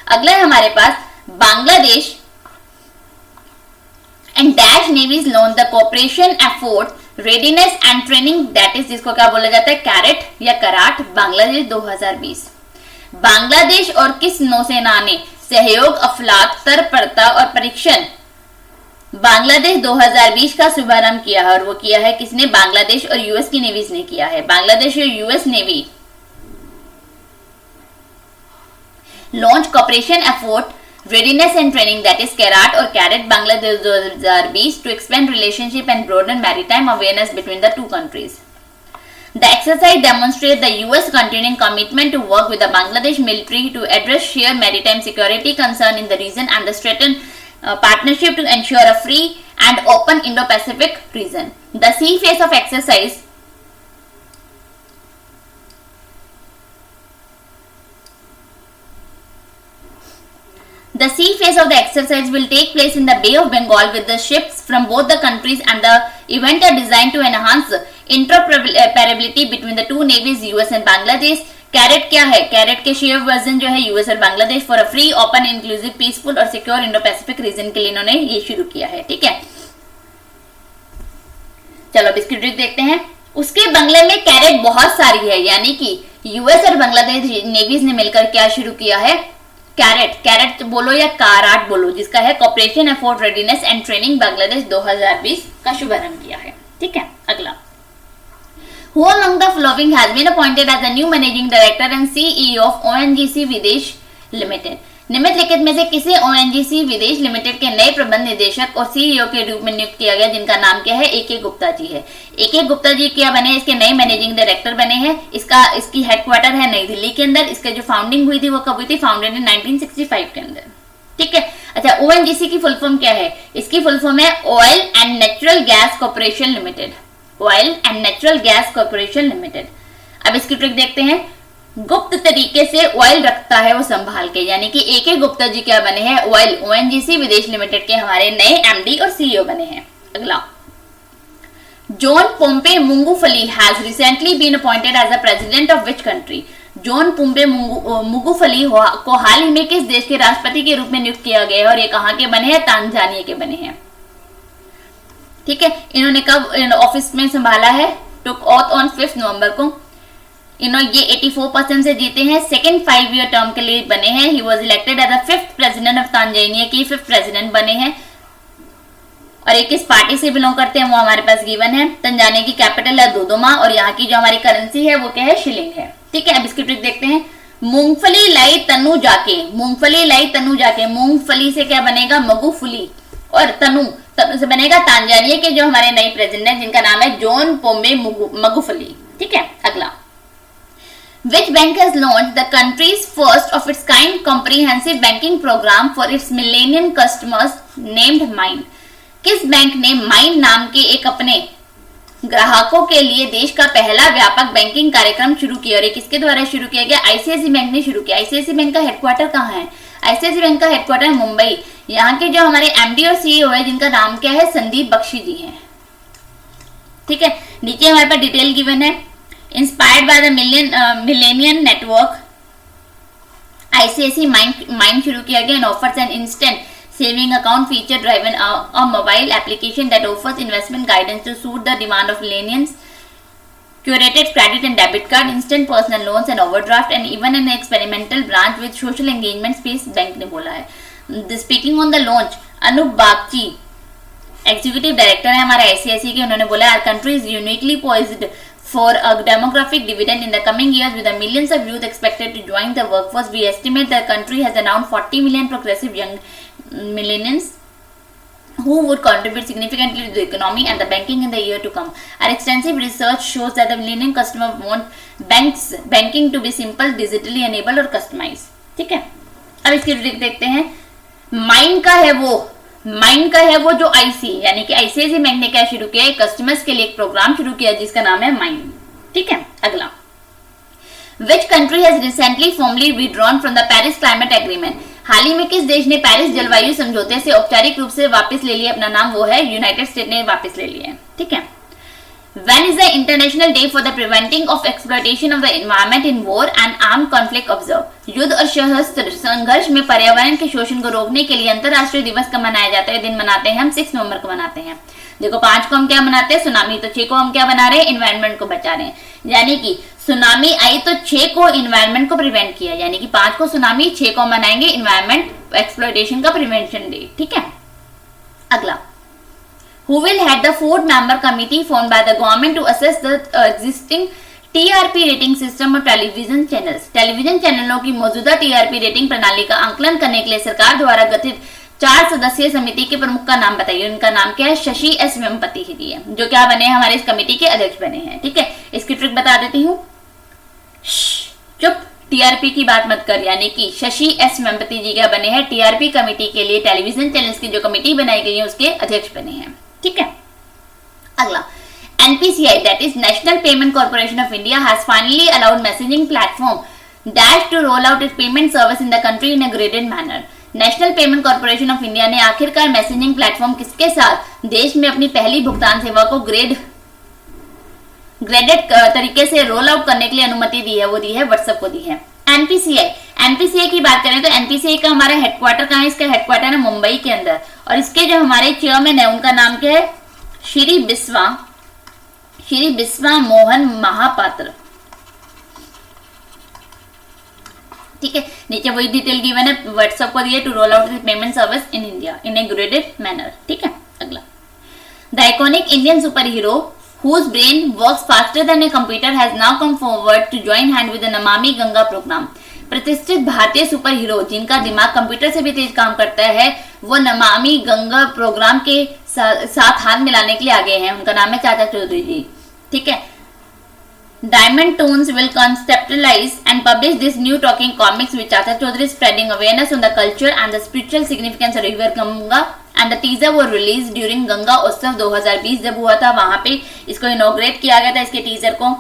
अगला है हमारे पास, Bangladesh and dash navies launch the cooperation afloat readiness and training, that is जिसको क्या बोला जाता है? कैरेट या कराट, बांग्लादेश 2020। बांग्लादेश और किस नौसेना ने सहयोग, अफलाक, तत्परता और परीक्षण बांग्लादेश 2020 का शुभारंभ किया है? और वो किया है किसने? बांग्लादेश और यूएस की नेवीज ने किया है। बांग्लादेश और US navy launch cooperation afloat readiness and training, that is CARAT और CARAT, Bangladesh 2020 to expand relationship and broaden maritime awareness between the two countries. The exercise demonstrates the US continuing commitment to work with the Bangladesh military to address shared maritime security concern in the region and the strengthen partnership to ensure a free and open Indo-Pacific region. The sea phase of exercise The sea phase of the exercise will take place in the Bay of Bengal with the ships from both the countries, and the event are designed to enhance interoperability between the two navies, US and Bangladesh. Carat क्या है? Carat के share version जो है US और Bangladesh for a free, open, inclusive, peaceful और secure Indo Pacific region के लिए इन्होंने ये शुरू किया है। ठीक है, चलो अब इसकी ट्रिक देखते हैं। उसके बंगले में कैरेट बहुत सारी है, यानी कि यूएस और बांग्लादेश नेवीज ने मिलकर क्या शुरू किया है? कैरेट बोलो या काराट बोलो, जिसका है cooperation afloat readiness and training Bangladesh 2020 का शुभारंभ किया है। ठीक है, अगला, Who among the following has been appointed as the new managing director and CEO of ONGC विदेश लिमिटेड? निम्नलिखित में से किसे ONGC विदेश लिमिटेड के नए प्रबंध निदेशक और CEO के रूप में नियुक्त किया गया, जिनका नाम क्या है? AK गुप्ता जी है। AK गुप्ता जी क्या बने? इसके नए मैनेजिंग डायरेक्टर बने हैं। इसकी हेडक्वार्टर है नई दिल्ली के अंदर। इसके जो फाउंडिंग हुई थी वो कब हुई थी? फाउंडेड इन 1965 के अंदर। ठीक है, अच्छा, ONGC की फुल फॉर्म क्या है? इसकी फुल फॉर्म है oil and natural gas corporation limited. Oil and natural gas corporation limited. अब इसकी ट्रिक देखते हैं। गुप्त तरीके से ऑयल रखता है वो संभाल के, यानी कि AK गुप्ता जी क्या बने हैं, ऑयल ONGC विदेश लिमिटेड के हमारे नए MD और CEO बने हैं। अगला, John Pombe Magufuli has recently been appointed as the president of which country. John Pombe Magufuli को हाल ही में किस देश के राष्ट्रपति के रूप में नियुक्त किया गया है, और ये कहाँ के बने हैं, तांजानिया के बने हैं। ठीक है, इन्होंने कब ऑफिस में संभाला है, टुक ऑथ ऑन 5 नवंबर को। इन्होंने ये 84% से जीते हैं, सेकेंड 5-year टर्म के लिए बने हैं। He was elected as the 5th president of Tanzania की 5th प्रेसिडेंट बने हैं, और एक किस पार्टी से बिलोंग करते हैं वो हमारे पास गिवन है। तंजानिया की कैपिटल है दोदोमा, और यहाँ की जो हमारी करेंसी है वो क्या है, शिलिंग है। ठीक है, अब इसकी ट्रिक देखते हैं। मूंगफली लाई तनु जाके, मूंगफली लाई तनु जाके, मूंगफली से क्या बनेगा, मगुफुली, और तनु से बनेगा तांजानिया के जो हमारे नए प्रेसिडेंट हैं जिनका नाम है जॉन पोम्बे मगुफली। ठीक है, अगला, Which bank has launched the country's first of its kind comprehensive banking program for its millennium customers named Mine? किस बैंक ने माइन नाम के एक अपने ग्राहकों के लिए देश का पहला व्यापक बैंकिंग कार्यक्रम शुरू किया, और ये किसके द्वारा शुरू किया गया, ICICI बैंक ने शुरू किया। ICICI बैंक का हेडक्वार्टर कहाँ है, ICICI बैंक का हेडक्वार्टर है मुंबई। यहाँ के जो हमारे MD और CEO है जिनका नाम क्या है, संदीप बख्शी जी हैं। ठीक है, नीचे हमारे पास डिटेल गिवन है। Inspired by the millennium network, ICICI mine शुरू किया गया and offers an instant saving account feature driven a mobile application that offers investment guidance to suit the demand of millennials, curated credit and debit card, instant personal loans and overdraft, and even an experimental branch with social engagement space, bank ने बोला है। Speaking on the launch, Anup Bagchi executive director है हमारे ICICI के, उन्होंने बोला our country is uniquely poised for a demographic dividend in the coming years with the millions of youth expected to join the workforce. We estimate the country has around 40 million progressive young millennials who would contribute significantly to the economy and the banking in the year to come. Our extensive research shows that the millennium customer want banking to be simple, digitally enabled और customized. ठीक है, अब इसकी trick देखते हैं। Mine का है वो जो IC यानी कि ICICI बैंक ने क्या शुरू किया है, कस्टमर्स के लिए एक प्रोग्राम शुरू किया जिसका नाम है माइन। ठीक है, अगला, Which country has recently formally withdrawn from the Paris Climate Agreement? हाल ही में किस देश ने पेरिस जलवायु समझौते से औपचारिक रूप से वापस ले लिया अपना नाम, वो है यूनाइटेड स्टेट ने वापस ले लिया है। ठीक है, When is the International Day for the Preventing of Exploitation of the Environment in War and Armed Conflict observed? युद्ध और सशस्त्र संघर्ष में पर्यावरण के शोषण को रोकने के लिए अंतरराष्ट्रीय दिवस कब मनाया जाता है? दिन मनाते हैं हम 6 नवंबर को मनाते हैं। देखो 5 को हम क्या मनाते हैं, सुनामी, तो 6 को हम क्या बना रहे हैं, इन्वायरमेंट को बचा रहे हैं। यानी कि सुनामी आई तो 6 को इन्वायरमेंट को प्रिवेंट किया, यानी कि 5 को सुनामी, 6 को मनाएंगे इन्वायरमेंट एक्सप्लॉयटेशन का प्रिवेंशन डे। ठीक है, अगला, Who will head the 4-member committee formed by the government to assess the existing TRP rating system of television channels? Television चैनलों की मौजूदा TRP रेटिंग प्रणाली का आंकलन करने के लिए सरकार द्वारा गठित 4 सदस्यीय समिति के प्रमुख का नाम बताइए। उनका नाम क्या है, शशि एस वेम्पति जी है, जो क्या बने हैं, हमारे इस कमेटी के अध्यक्ष बने हैं। ठीक है, इसकी ट्रिक बता देती हूँ, चुप, TRP की बात मत कर, यानी कि शशि एस वेम्पति जी क्या बने हैं, TRP कमेटी के लिए टेलीविजन चैनल्स की जो कमेटी बनाई गई है उसके अध्यक्ष बने हैं। ठीक है, अगला, NPCI that is National Payment Corporation of India has finally allowed messaging platform Dash to roll out its payment service in the country in a graded manner. National payment corporation of India ने आखिरकार messaging platform किसके साथ देश में अपनी पहली भुगतान सेवा को ग्रेडेड तरीके से रोल आउट करने के लिए अनुमति दी है, वो दी है व्हाट्सएप को दी है। एनपीसीआई की बात करें तो एनपीसीआई का हमारा हेडक्वार्टर कहाँ है, इसका हेडक्वार्टर है मुंबई के अंदर, और इसके जो हमारे चेयरमैन है उनका नाम क्या है, श्री बिस्वा मोहन महापात्र। ठीक है, नीचे वही डिटेल गिवन है, व्हाट्सएप को दिया to roll out the payment service in India in a graded manner. ठीक है, अगला, the iconic Indian super hero whose brain works faster than a computer has now come forward to join hand with the Namami Ganga programme. प्रतिष्ठित भारतीय super hero जिनका दिमाग computer से भी तेज काम करता है, वो नमामि गंगा प्रोग्राम के साथ हाथ मिलाने के लिए आगे हैं। उनका नाम है चाचा चौधरी जी। ठीक है, Diamond Toons will conceptualize and publish this new talking comics with Chacha Chaudhary spreading awareness on the culture and the spiritual significance of river Ganga, and the teaser was released during Ganga Utsav 2020 जब हुआ था, वहां पे इसको inaugurate किया गया था, इसके टीजर को।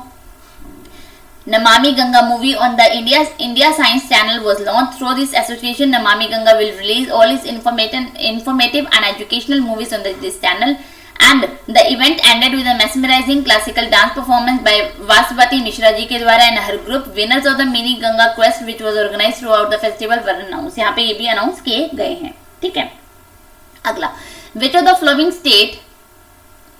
Namami Ganga movie on the India Science Channel was launched. Through this association, Namami Ganga will release all its informative and educational movies on this channel. And the event ended with a mesmerizing classical dance performance by Vasubati Mishra ji के द्वारा and her group. Winners of the Mini Ganga Quest which was organized throughout the festival were announced. यहाँ पे ये भी announce किए गए हैं, ठीक है। अगला, which of the following state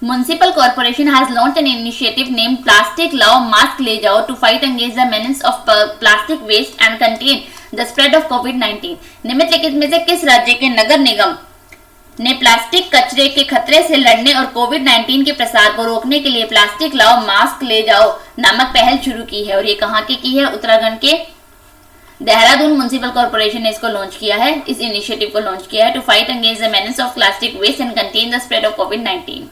Municipal Corporation has launched an initiative named Plastic Lao Mask Le Jao to fight against the menace of plastic waste and contain the spread of COVID-19. निम्नलिखित में से किस राज्य के नगर निगम ने plastic कचरे के खतरे से लड़ने और कोविड-19 के प्रसार को रोकने के लिए प्लास्टिक लाओ मास्क ले जाओ नामक पहल शुरू की है? और ये कहाँ की है? उत्तराखंड के देहरादून म्युनिसिपल कॉर्पोरेशन ने इसको लॉन्च किया है, इस इनिशिएटिव को लॉन्च किया है to fight against the menace of plastic waste and contain the spread of कोविड-19.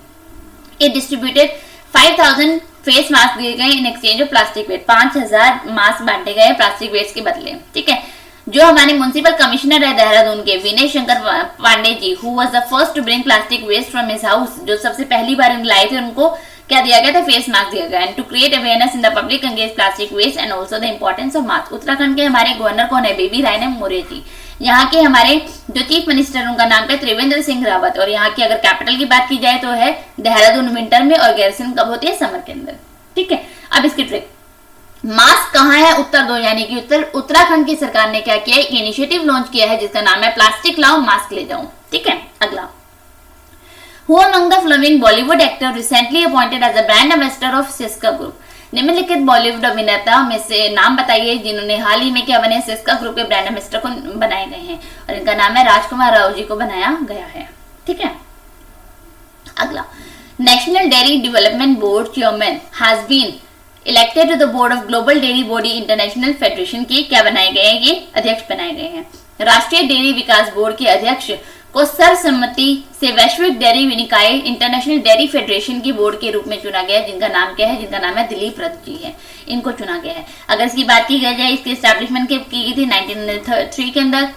It distributed 5,000 फेस मास्क दिए गए in exchange of plastic waste. 5,000 mask बांटे गए प्लास्टिक वेस्ट के बदले, ठीक है। जो हमारे म्युनिसिपल कमिश्नर है देहरादून के Vinay Shankar Pandey ji, who was the first to bring plastic waste from his house, जो सबसे पहली बार लाए थे, उनको क्या दिया गया था? फेस मास्क दिया गया। And to create awareness in the public against plastic waste and also the importance of mask. Uttarakhand के हमारे गवर्नर कौन है? बेबी राय मौर्य जी. यहाँ के हमारे जो चीफ मिनिस्टर उनका नाम है त्रिवेंद्र सिंह रावत. और यहाँ की अगर कैपिटल की बात की जाए तो है देहरादून विंटर में, और गैरसन कब होती है? समर के अंदर, ठीक है। अब इसकी ट्रिक, मास्क कहाँ है? उत्तर दो, यानी कि उत्तराखंड की सरकार ने क्या किया? एक इनिशिएटिव लॉन्च किया है जिसका नाम है प्लास्टिक लाओ मास्क ले जाओ, ठीक है। अगला, Who among the following Bollywood actor recently appointed as a brand ambassador of Syska group? निम्नलिखित बॉलीवुड अभिनेता में से नाम बताइए जिन्होंने हाल ही में क्या बने? सिस्का ग्रुप के ब्रांड एम्बेसडर को बनाए गए हैं, और इनका नाम है राजकुमार राव जी को बनाया गया है, ठीक है। अगला, national dairy development board chairman has been elected to the board of global dairy body international federation के क्या बनाए गए हैं? ये अध्यक्ष बनाए गए हैं। राष्ट्रीय डेयरी विकास बोर्ड के अध्यक्ष को सर्वसम्मति से वैश्विक डेयरी निकाय इंटरनेशनल डेयरी फेडरेशन की बोर्ड के रूप में चुना गया है, जिनका नाम क्या है? जिनका नाम है दिलीप रथ जी है, इनको चुना गया है। अगर इसकी बात की जाए, इसकी एस्टैब्लिशमेंट की गई थी 1903 के अंदर।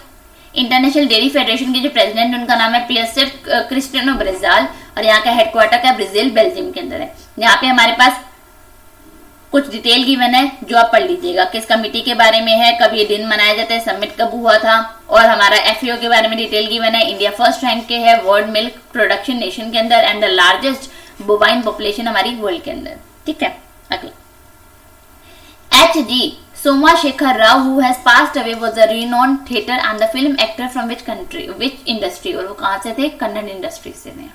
इंटरनेशनल डेयरी फेडरेशन के जो प्रेसिडेंट उनका नाम है पियर्सर क्रिस्टियानो ब्रेजाल, और यहाँ का हेडक्वार्टर का ब्राजील बेल्जियम के अंदर है। यहाँ पे हमारे पास कुछ डिटेल गिवन है जो आप पढ़ लीजिएगा, किस कमिटी के बारे में है, कब ये दिन मनाया जाता है, समिट कब हुआ था, और हमारा एफएओ के बारे में डिटेल गिवन है। इंडिया फर्स्ट रैंक के है वर्ल्ड मिल्क प्रोडक्शन नेशन के अंदर and the largest bovine population हमारी वर्ल्ड के अंदर, ठीक है। अगला, H.G. Somashekar Rao who has passed away was a renowned theatre and the film actor from which industry? और वो कहां से थे? कन्नड़ इंडस्ट्री से थे,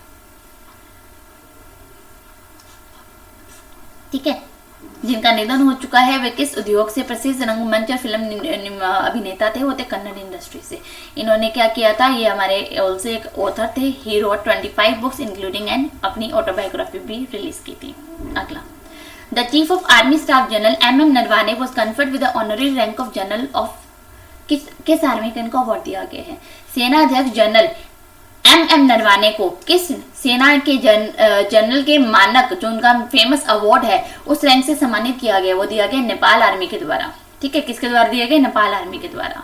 ठीक है। जिनका निधन हो चुका है वे किस उद्योग से? प्रसिद्ध रंगमंच और फिल्म अभिनेता थे, वो थे कन्नड़ इंडस्ट्री से। इन्होंने क्या किया था? ये हमारे ऑल्सो एक ऑथर थे। He wrote 25 books including and अपनी ऑटोबायोग्राफी भी रिलीज की थी। अगला, the chief of army staff general MM Naravane was conferred with the honorary rank of general of किस आर्मी का इनको अवार्ड दिया गया है? सेना अध्यक्ष जनरल MM नरवाने को किस सेना के जनरल के मानक, जो उनका फेमस अवार्ड है, उस रैंक से सम्मानित किया गया? वो दिया गया नेपाल आर्मी के द्वारा, ठीक है। किसके द्वारा दिया गया? नेपाल आर्मी के द्वारा,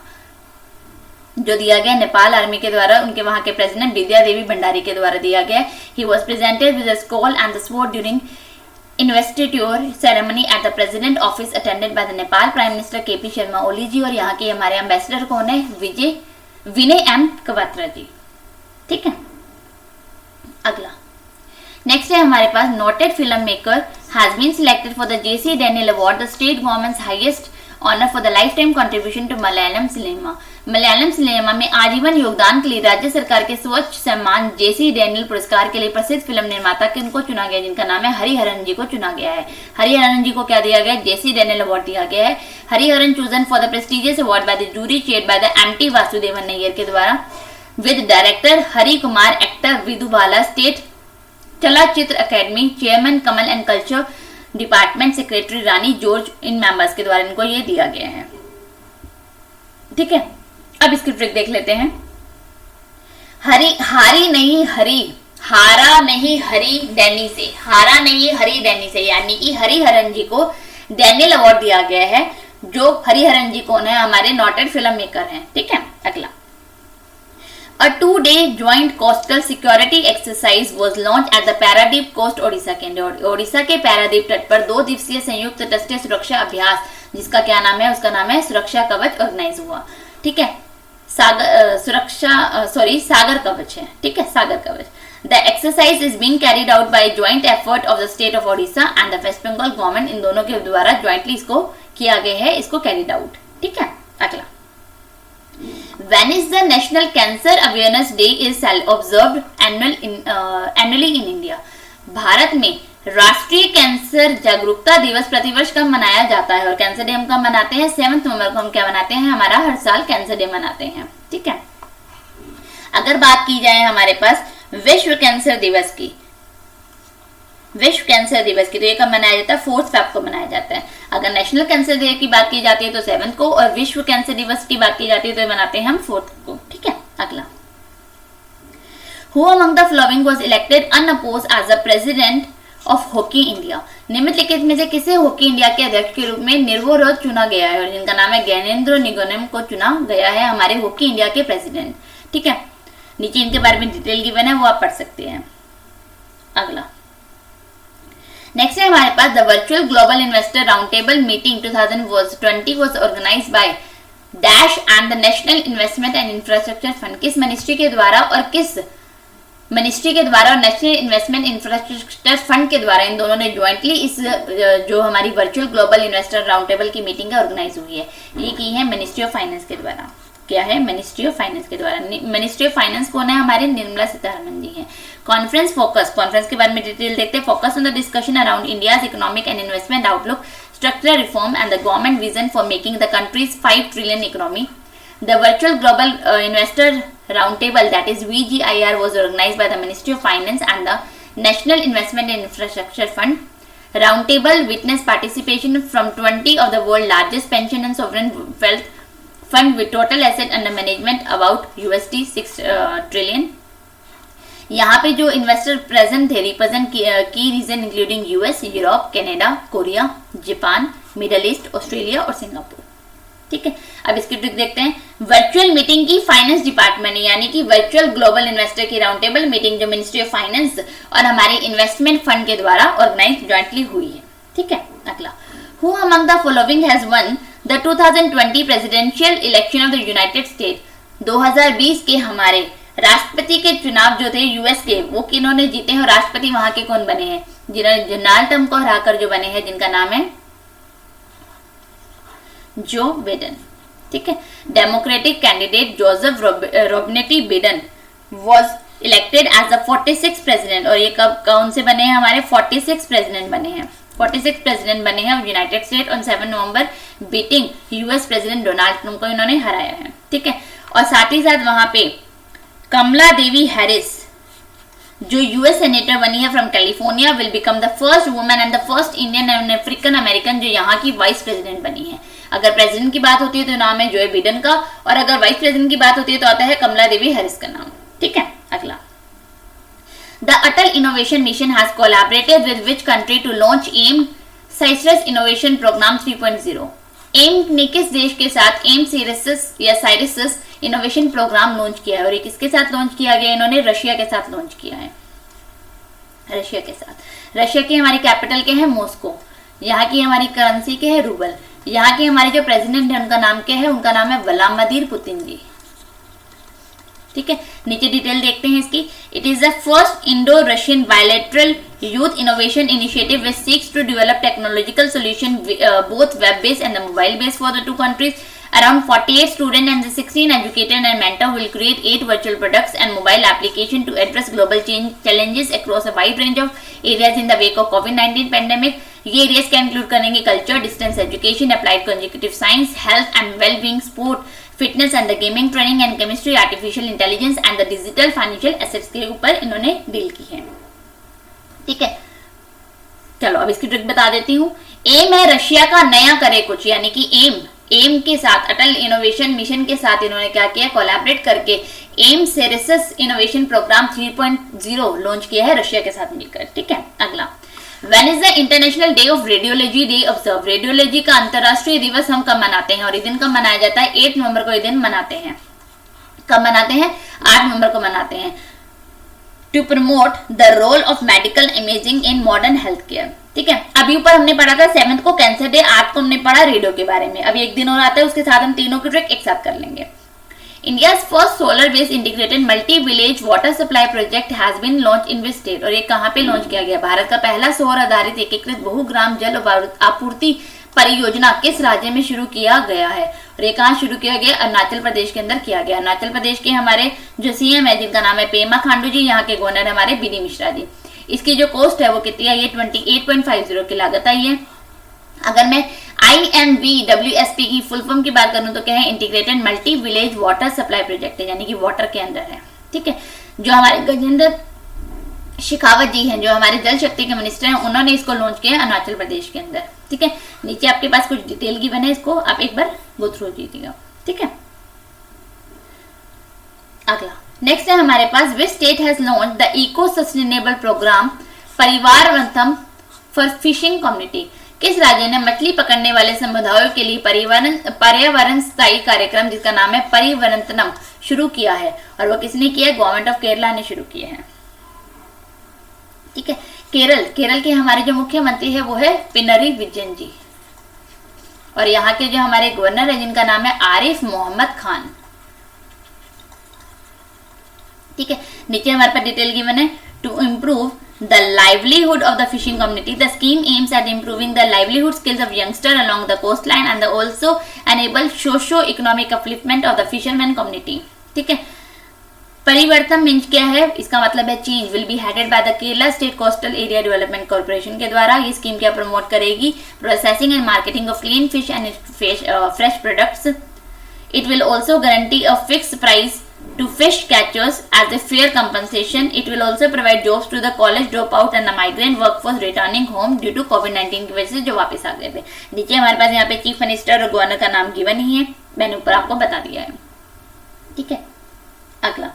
जो दिया गया नेपाल आर्मी के द्वारा उनके वहां के प्रेसिडेंट विद्या देवी भंडारी के द्वारा दिया गया। He was presented with the scroll and the sword during investiture ceremony at the president office attended by the Nepal prime minister KP Sharma Oli ji. और यहाँ के हमारे एम्बेसडर कौन है? विनय M कवात्रा जी, ठीक है। अगला, नेक्स्ट है हमारे पास noted film maker has been selected for the JC Daniel award, the state government's highest honour for the lifetime contribution to Malayalam cinema. Malayalam cinema में आजीवन योगदान के लिए राज्य सरकार के स्वच्छ सम्मान JC डैनियल पुरस्कार के लिए प्रसिद्ध फिल्म निर्माता किनको चुना गया? जिनका नाम है हरिहरन जी को चुना गया है। हरिहरन जी को क्या दिया गया? JC डैनियल अवार्ड दिया गया है। Hariharan chosen for the prestigious award by the jury chaired by the MT Vasudevan Nair के द्वारा, with director Hari Kumar, actor Vidhu Bala, state Chalachitra academy chairman Kamal and culture department secretary Rani George, इन मेंबर्स के द्वारा इनको ये दिया गया है, ठीक है। अब इसकी ट्रिक देख लेते हैं। हारा नहीं हरी डैनी से, हारा नहीं हरी डैनी से, यानी कि हरिहरन जी को डैनियल अवार्ड दिया गया है। जो हरिहरन जी कौन है? हमारे नोटेड फिल्म मेकर हैं, ठीक है। अगला, A 2-day joint coastal security exercise was launched at the Paradip coast, Odisha के ओडिशा के पैरादीप तट पर 2 दिवसीय संयुक्त तटीय सुरक्षा अभ्यास, जिसका क्या नाम है, उसका नाम है सुरक्षा कवच, ऑर्गेनाइज हुआ। ठीक है, सागर कवच है। ठीक है, सागर कवच। The exercise is being carried out by joint effort of the state of Odisha and the West Bengal government। इन दोनों के द्वारा jointly इसको किया गया है, इसको carried out। ठीक है, अगला, When is the National Cancer Awareness Day is observed annually in India? Bharat में राष्ट्रीय कैंसर जागरूकता दिवस प्रतिवर्ष कब मनाया जाता है, और कैंसर डे हम कब मनाते हैं, 7 नवंबर को हम क्या मनाते हैं, हमारा हर साल कैंसर डे मनाते हैं। ठीक है, अगर बात की जाए हमारे पास विश्व कैंसर दिवस की, तो ये कब मनाया जाता है, 4 फेब को मनाया जाता है। अगर नेशनल कैंसर डे की बात की जाती है तो 7 को, और विश्व कैंसर दिवस की बात की जाती है तो मनाते हैं हम 4 को। ठीक है, अगला, Who among the following was elected unopposed as the president of Hockey India? निम्नलिखित में से किसे हॉकी इंडिया के अध्यक्ष के रूप में निर्विरोध चुना गया है, और जिनका नाम है ज्ञानेंद्र निगोनम को चुना गया है हमारे हॉकी इंडिया के प्रेसिडेंट। ठीक है, नीचे इनके बारे में डिटेल गिवन है, वो आप पढ़ सकते हैं। अगला, नेक्स्ट है हमारे पास the virtual global investor round table meeting 2020 was organized by dash and the National Investment and Infrastructure Fund. किस मिनिस्ट्री के द्वारा और नेशनल इन्वेस्टमेंट इंफ्रास्ट्रक्चर फंड के द्वारा, इन दोनों ने ज्वाइंटली इस जो हमारी virtual global investor round table की मीटिंग है ऑर्गेनाइज हुई है। ये की है मिनिस्ट्री ऑफ फाइनेंस के द्वारा। क्या है, मिनिस्ट्री ऑफ फाइनेंस के द्वारा। मिनिस्ट्री ऑफ फाइनेंस कौन है, हमारे निर्मला सीतारमण जी हैं। कॉन्फ्रेंस के बारे में डिटेल देखते हैं। Focus on the discussion around India's economic and investment outlook, structural reform and the government vision for making the countries 5 trillion economy. The virtual global investor roundtable, that is VGIR, was organized by the Ministry of Finance and the National Investment and Infrastructure Fund. Roundtable witnessed participation from 20 of the world's largest pension and sovereign wealth fund with total asset under management about $6 trillion. यहाँ पे जो investor present थे, represent की region including US, Europe, Canada, Korea, Japan, middle east, Australia और Singapore. ठीक है, अब इसकी ट्रिक देखते हैं। वर्चुअल मीटिंग की फाइनेंस डिपार्टमेंट, यानी कि वर्चुअल ग्लोबल इन्वेस्टर की राउंड टेबल मीटिंग जो मिनिस्ट्री ऑफ फाइनेंस और हमारे इन्वेस्टमेंट फंड के द्वारा ऑर्गेनाइज ज्वाइंटली हुई है। ठीक है, अगला, who among the following has one the 2020 presidential election of the United state. 2020 के हमारे राष्ट्रपति के चुनाव जो थे यूएस के, वो किन्होंने जीते हैं और राष्ट्रपति वहां के कौन बने हैं, जिन्होंने डोनाल्ड ट्रंप को हराकर जो बने हैं, जिनका नाम है जो बिडेन। ठीक है, democratic candidate Joseph Robinette Biden was elected as the 46th president. और ये कौन से बने हैं, हमारे 46 प्रेसिडेंट बने हैं। 46 प्रेसिडेंट बने हैं United state on 7 November, beating US president Donald Trump को इन्होंने हराया है। ठीक है, और साथ ही साथ वहां पे कमला देवी हैरिस जो यूएस सेनेटर बनी है from California, will become the first women and the first Indian and African American जो यहाँ की वाइस प्रेसिडेंट बनी है। अगर प्रेसिडेंट की बात होती है तो नाम है जो बिडेन का, और अगर वाइस प्रेसिडेंट की बात होती है तो आता है कमला देवी हैरिस का नाम। ठीक है, अगला, the Atal innovation mission has collaborated with which country to launch AIM Sirius innovation programme 3.0। AIM ने किस देश के साथ AIM Sirius innovation programme launch किया है, और ये किसके साथ लॉन्च किया गया, इन्होंने रशिया के साथ लॉन्च किया है। रशिया के साथ, रशिया की हमारी कैपिटल के है मॉस्को, यहाँ की हमारी करेंसी के है रूबल, यहाँ के हमारे जो प्रेसिडेंट है उनका नाम क्या है, उनका नाम है व्लादिमीर पुतिन जी। ठीक है, नीचे डिटेल देखते हैं इसकी। It is the first Indo Russian bilateral youth innovation initiative which seeks to develop technological solution both web based and mobile based for the two countries. Around 48 students and 16 educators and mentors will create 8 virtual products and mobile applications to address global challenges across a wide range of areas in the wake of COVID-19 pandemic. ये areas can include करेंगे culture, distance education, applied consecutive science, health and well-being, sport, fitness and the gaming training and chemistry, artificial intelligence and the digital financial assets के ऊपर इन्होंने deal की है। ठीक है, चलो अब इसकी ट्रिक बता देती हूँ। एम है रशिया का नया करे कुछ, यानी कि एम के साथ अटल इनोवेशन मिशन के साथ इन्होंने क्या किया, कोलैबोरेट करके AIM Sirius innovation programme 3.0 launch किया है रशिया के साथ मिलकर। ठीक है, अगला, when is the international day of radiology day observe. Radiology का अंतरराष्ट्रीय दिवस हम कब मनाते हैं, और ये दिन कब मनाया जाता है, 8 नवंबर को ये दिन मनाते हैं। कब मनाते हैं? 8 नवंबर को मनाते हैं। To promote the role of medical imaging in modern health care. ठीक है, अभी ऊपर हमने पढ़ा था 7 को कैंसर डे, 8 को हमने पढ़ा रेडियो के बारे में। अभी एक दिन और आता है, उसके साथ हम तीनों की ट्रिक एक साथ कर लेंगे। India's first solar-based integrated multi-village water supply project has been launched in which state? और ये कहाँ पे लॉन्च किया गया? भारत का पहला सौर आधारित एकीकृत बहुग्राम जल आपूर्ति परियोजना किस राज्य में शुरू किया गया है? और ये कहाँ शुरू किया गया? अरुणाचल प्रदेश के अंदर किया गया। अरुणाचल प्रदेश के हमारे जो सीएम है, जिनका नाम है पेमा खांडू जी, यहाँ के गवर्नर हमारे बीडी मिश्रा जी। इसकी जो कॉस्ट है वो कितनी आई है? 28.50 की लागत आई है। अगर मैं IMVWSP की फुल फॉर्म की बात करूं तो क्या है? Integrated multi village water supply project है, यानी कि वाटर के अंदर है। ठीक है, जो हमारे गजेंद्र शेखावत जी हैं, जो हमारे जल शक्ति के मिनिस्टर हैं, उन्होंने इसको लॉन्च किया अरुणाचल प्रदेश के अंदर। ठीक है, नीचे आपके पास कुछ डिटेल गिवन है, इसको आप एक बार गो थ्रू कीजिएगा। ठीक है, अगला नेक्स्ट है हमारे पास, which state has launch the eco sustainable program Parivarthanam for fishing community? किस राज्य ने मछली पकड़ने वाले समुदायों के लिए पर्यावरण स्थायी कार्यक्रम जिसका नाम है परिवर्तनम शुरू किया है? और वो किसने किया है? गवर्नमेंट ऑफ केरला ने शुरू किया है। ठीक है, केरल के हमारे जो मुख्यमंत्री है वो है पिनरी विजयन जी, और यहाँ के जो हमारे गवर्नर है जिनका नाम है आरिफ मोहम्मद खान। ठीक है, नीचे हमारे पास डिटेल गिवन है। To improve the livelihood of the fishing community, the scheme aims at improving the livelihood skills of youngsters along the coastline and also enable socio-economic upliftment of the fisherman community. ठीक है, परिवर्तन means क्या है? इसका मतलब है change. Will be headed by the Kerala state coastal area development corporation के द्वारा। ये स्कीम क्या प्रमोट करेगी? Processing and marketing of clean fish and fresh products. It will also guarantee a fix price to fish catchers as a fair compensation. It will also provide jobs to the college dropout and the migrant workforce returning home due to COVID-19 की वजह से जो वापस आ गए थे। नीचे हमारे पास यहाँ पे चीफ मिनिस्टर और गवर्नर का नाम गिवन ही है, मैंने ऊपर आपको बता दिया है। ठीक है, अगला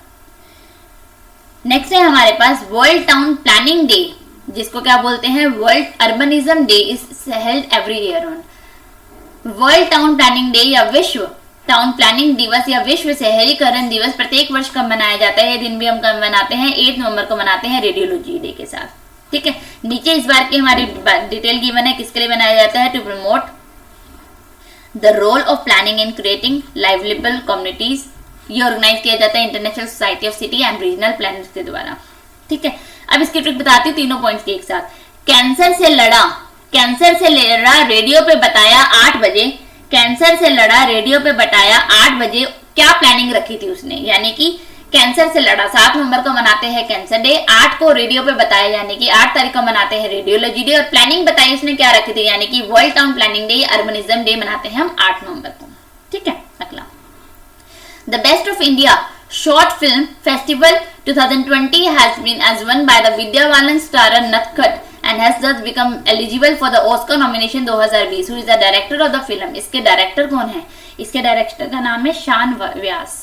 नेक्स्ट है हमारे पास वर्ल्ड टाउन प्लानिंग डे, जिसको क्या बोलते हैं? World urbanism day is held every year on. World town planning day या विश्व टाउन प्लानिंग दिवस या विश्व शहरीकरण दिवस प्रत्येक वर्ष कब मनाया जाता है? ये दिन भी हम कब मनाते हैं? 8 नवंबर को मनाते हैं, रेडियोलॉजी डे के साथ। ठीक है, नीचे इस बार की हमारी डिटेल गिवन है, किसके लिए बनाया जाता है? To promote the role of planning in creating livable communities. ये ऑर्गेनाइज किया जाता है international society of city and regional planners के द्वारा। ठीक है, अब इसकी ट्रिक बताती हूँ तीनों पॉइंट्स के एक साथ। कैंसर से लड़ा रेडियो पे बताया 8 बजे। कैंसर से लड़ा रेडियो पे बताया 8 बजे। क्या प्लानिंग रखी थी उसने? यानी कि कैंसर से लड़ा 7 नवंबर को मनाते हैं कैंसर डे, 8 को रेडियो पे बताया यानी कि 8 तारीख को मनाते हैं रेडियोलॉजी डे, और प्लानिंग बताई उसने क्या रखी थी यानी कि world town planning day urbanism day मनाते हैं हम 8 नवंबर को। ठीक है, अगला the best of India short film festival 2020 has been as won by the Vidya Balan starrer Nutcut and has thus become eligible for the Oscar nomination 2020. Who is the director of the film? इसके director कौन है? इसके director का नाम है शान व्यास।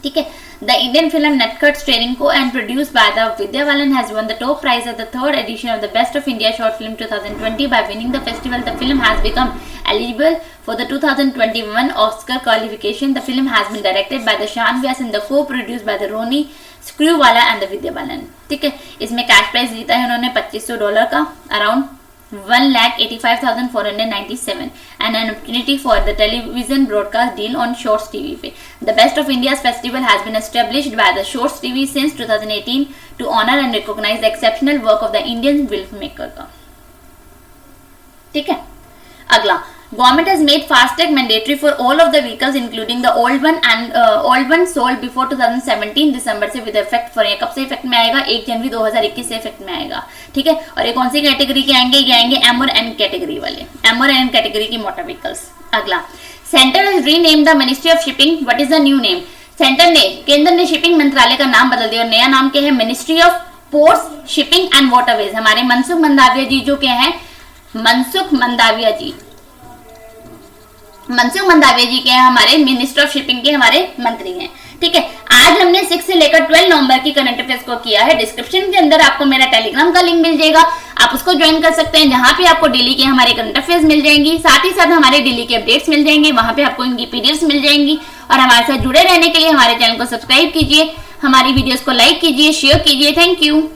ठीक है, the Indian film Nutcut starring co and produced by the Vidya Balan has won the top prize at the 3rd edition of the Best of India Short Film 2020. By winning the festival, the film has become eligible for the 2021 Oscar qualification. The film has been directed by the Shan Vyas and the co-produced by the Roni Screwwala and the Vidya Balan. ठीक है, इसमें cash prize जीता है उन्होंने $2500 का, around 1,85,497 and an opportunity for the television broadcast deal on Shorts TV पे। The Best of India's festival has been established by the Shorts TV since 2018 to honor and recognize the exceptional work of the Indian filmmaker का। ठीक है, अगला Government has made FASTag mandatory for all of the vehicles including the old one sold before 2017 दिसंबर से with effect for, कब से effect में आएगा? 1 जनवरी 2021 से इफेक्ट में आएगा। ठीक है, और ये कौन सी कैटेगरी के आएंगे? ये आएंगे M और N कैटेगरी वाले, M और N कैटेगरी की मोटर व्हीकल्स। अगला centre has renamed the Ministry of Shipping. What is the new name? केंद्र ने शिपिंग मंत्रालय का नाम बदल दिया और नया नाम क्या है? Ministry of ports, shipping and waterways. हमारे मनसुख मंडाविया जी जो क्या है? मनसुख मंडाविया जी के हमारे मिनिस्टर ऑफ शिपिंग के हमारे मंत्री हैं। ठीक है, आज हमने 6 से लेकर 12 नवंबर की करंट अफेयर्स को किया है। डिस्क्रिप्शन के अंदर आपको मेरा टेलीग्राम का लिंक मिल जाएगा, आप उसको ज्वाइन कर सकते हैं, जहां पे आपको डेली के हमारे करंट अफेयर्स मिल जाएंगी, साथ ही साथ हमारे डेली के अपडेट्स मिल जाएंगे, वहां पे आपको इनकी पीडीएफ्स मिल जाएंगी और हमारे साथ जुड़े रहने के लिए हमारे चैनल को सब्सक्राइब कीजिए, हमारी वीडियोस को लाइक कीजिए, शेयर कीजिए। Thank you.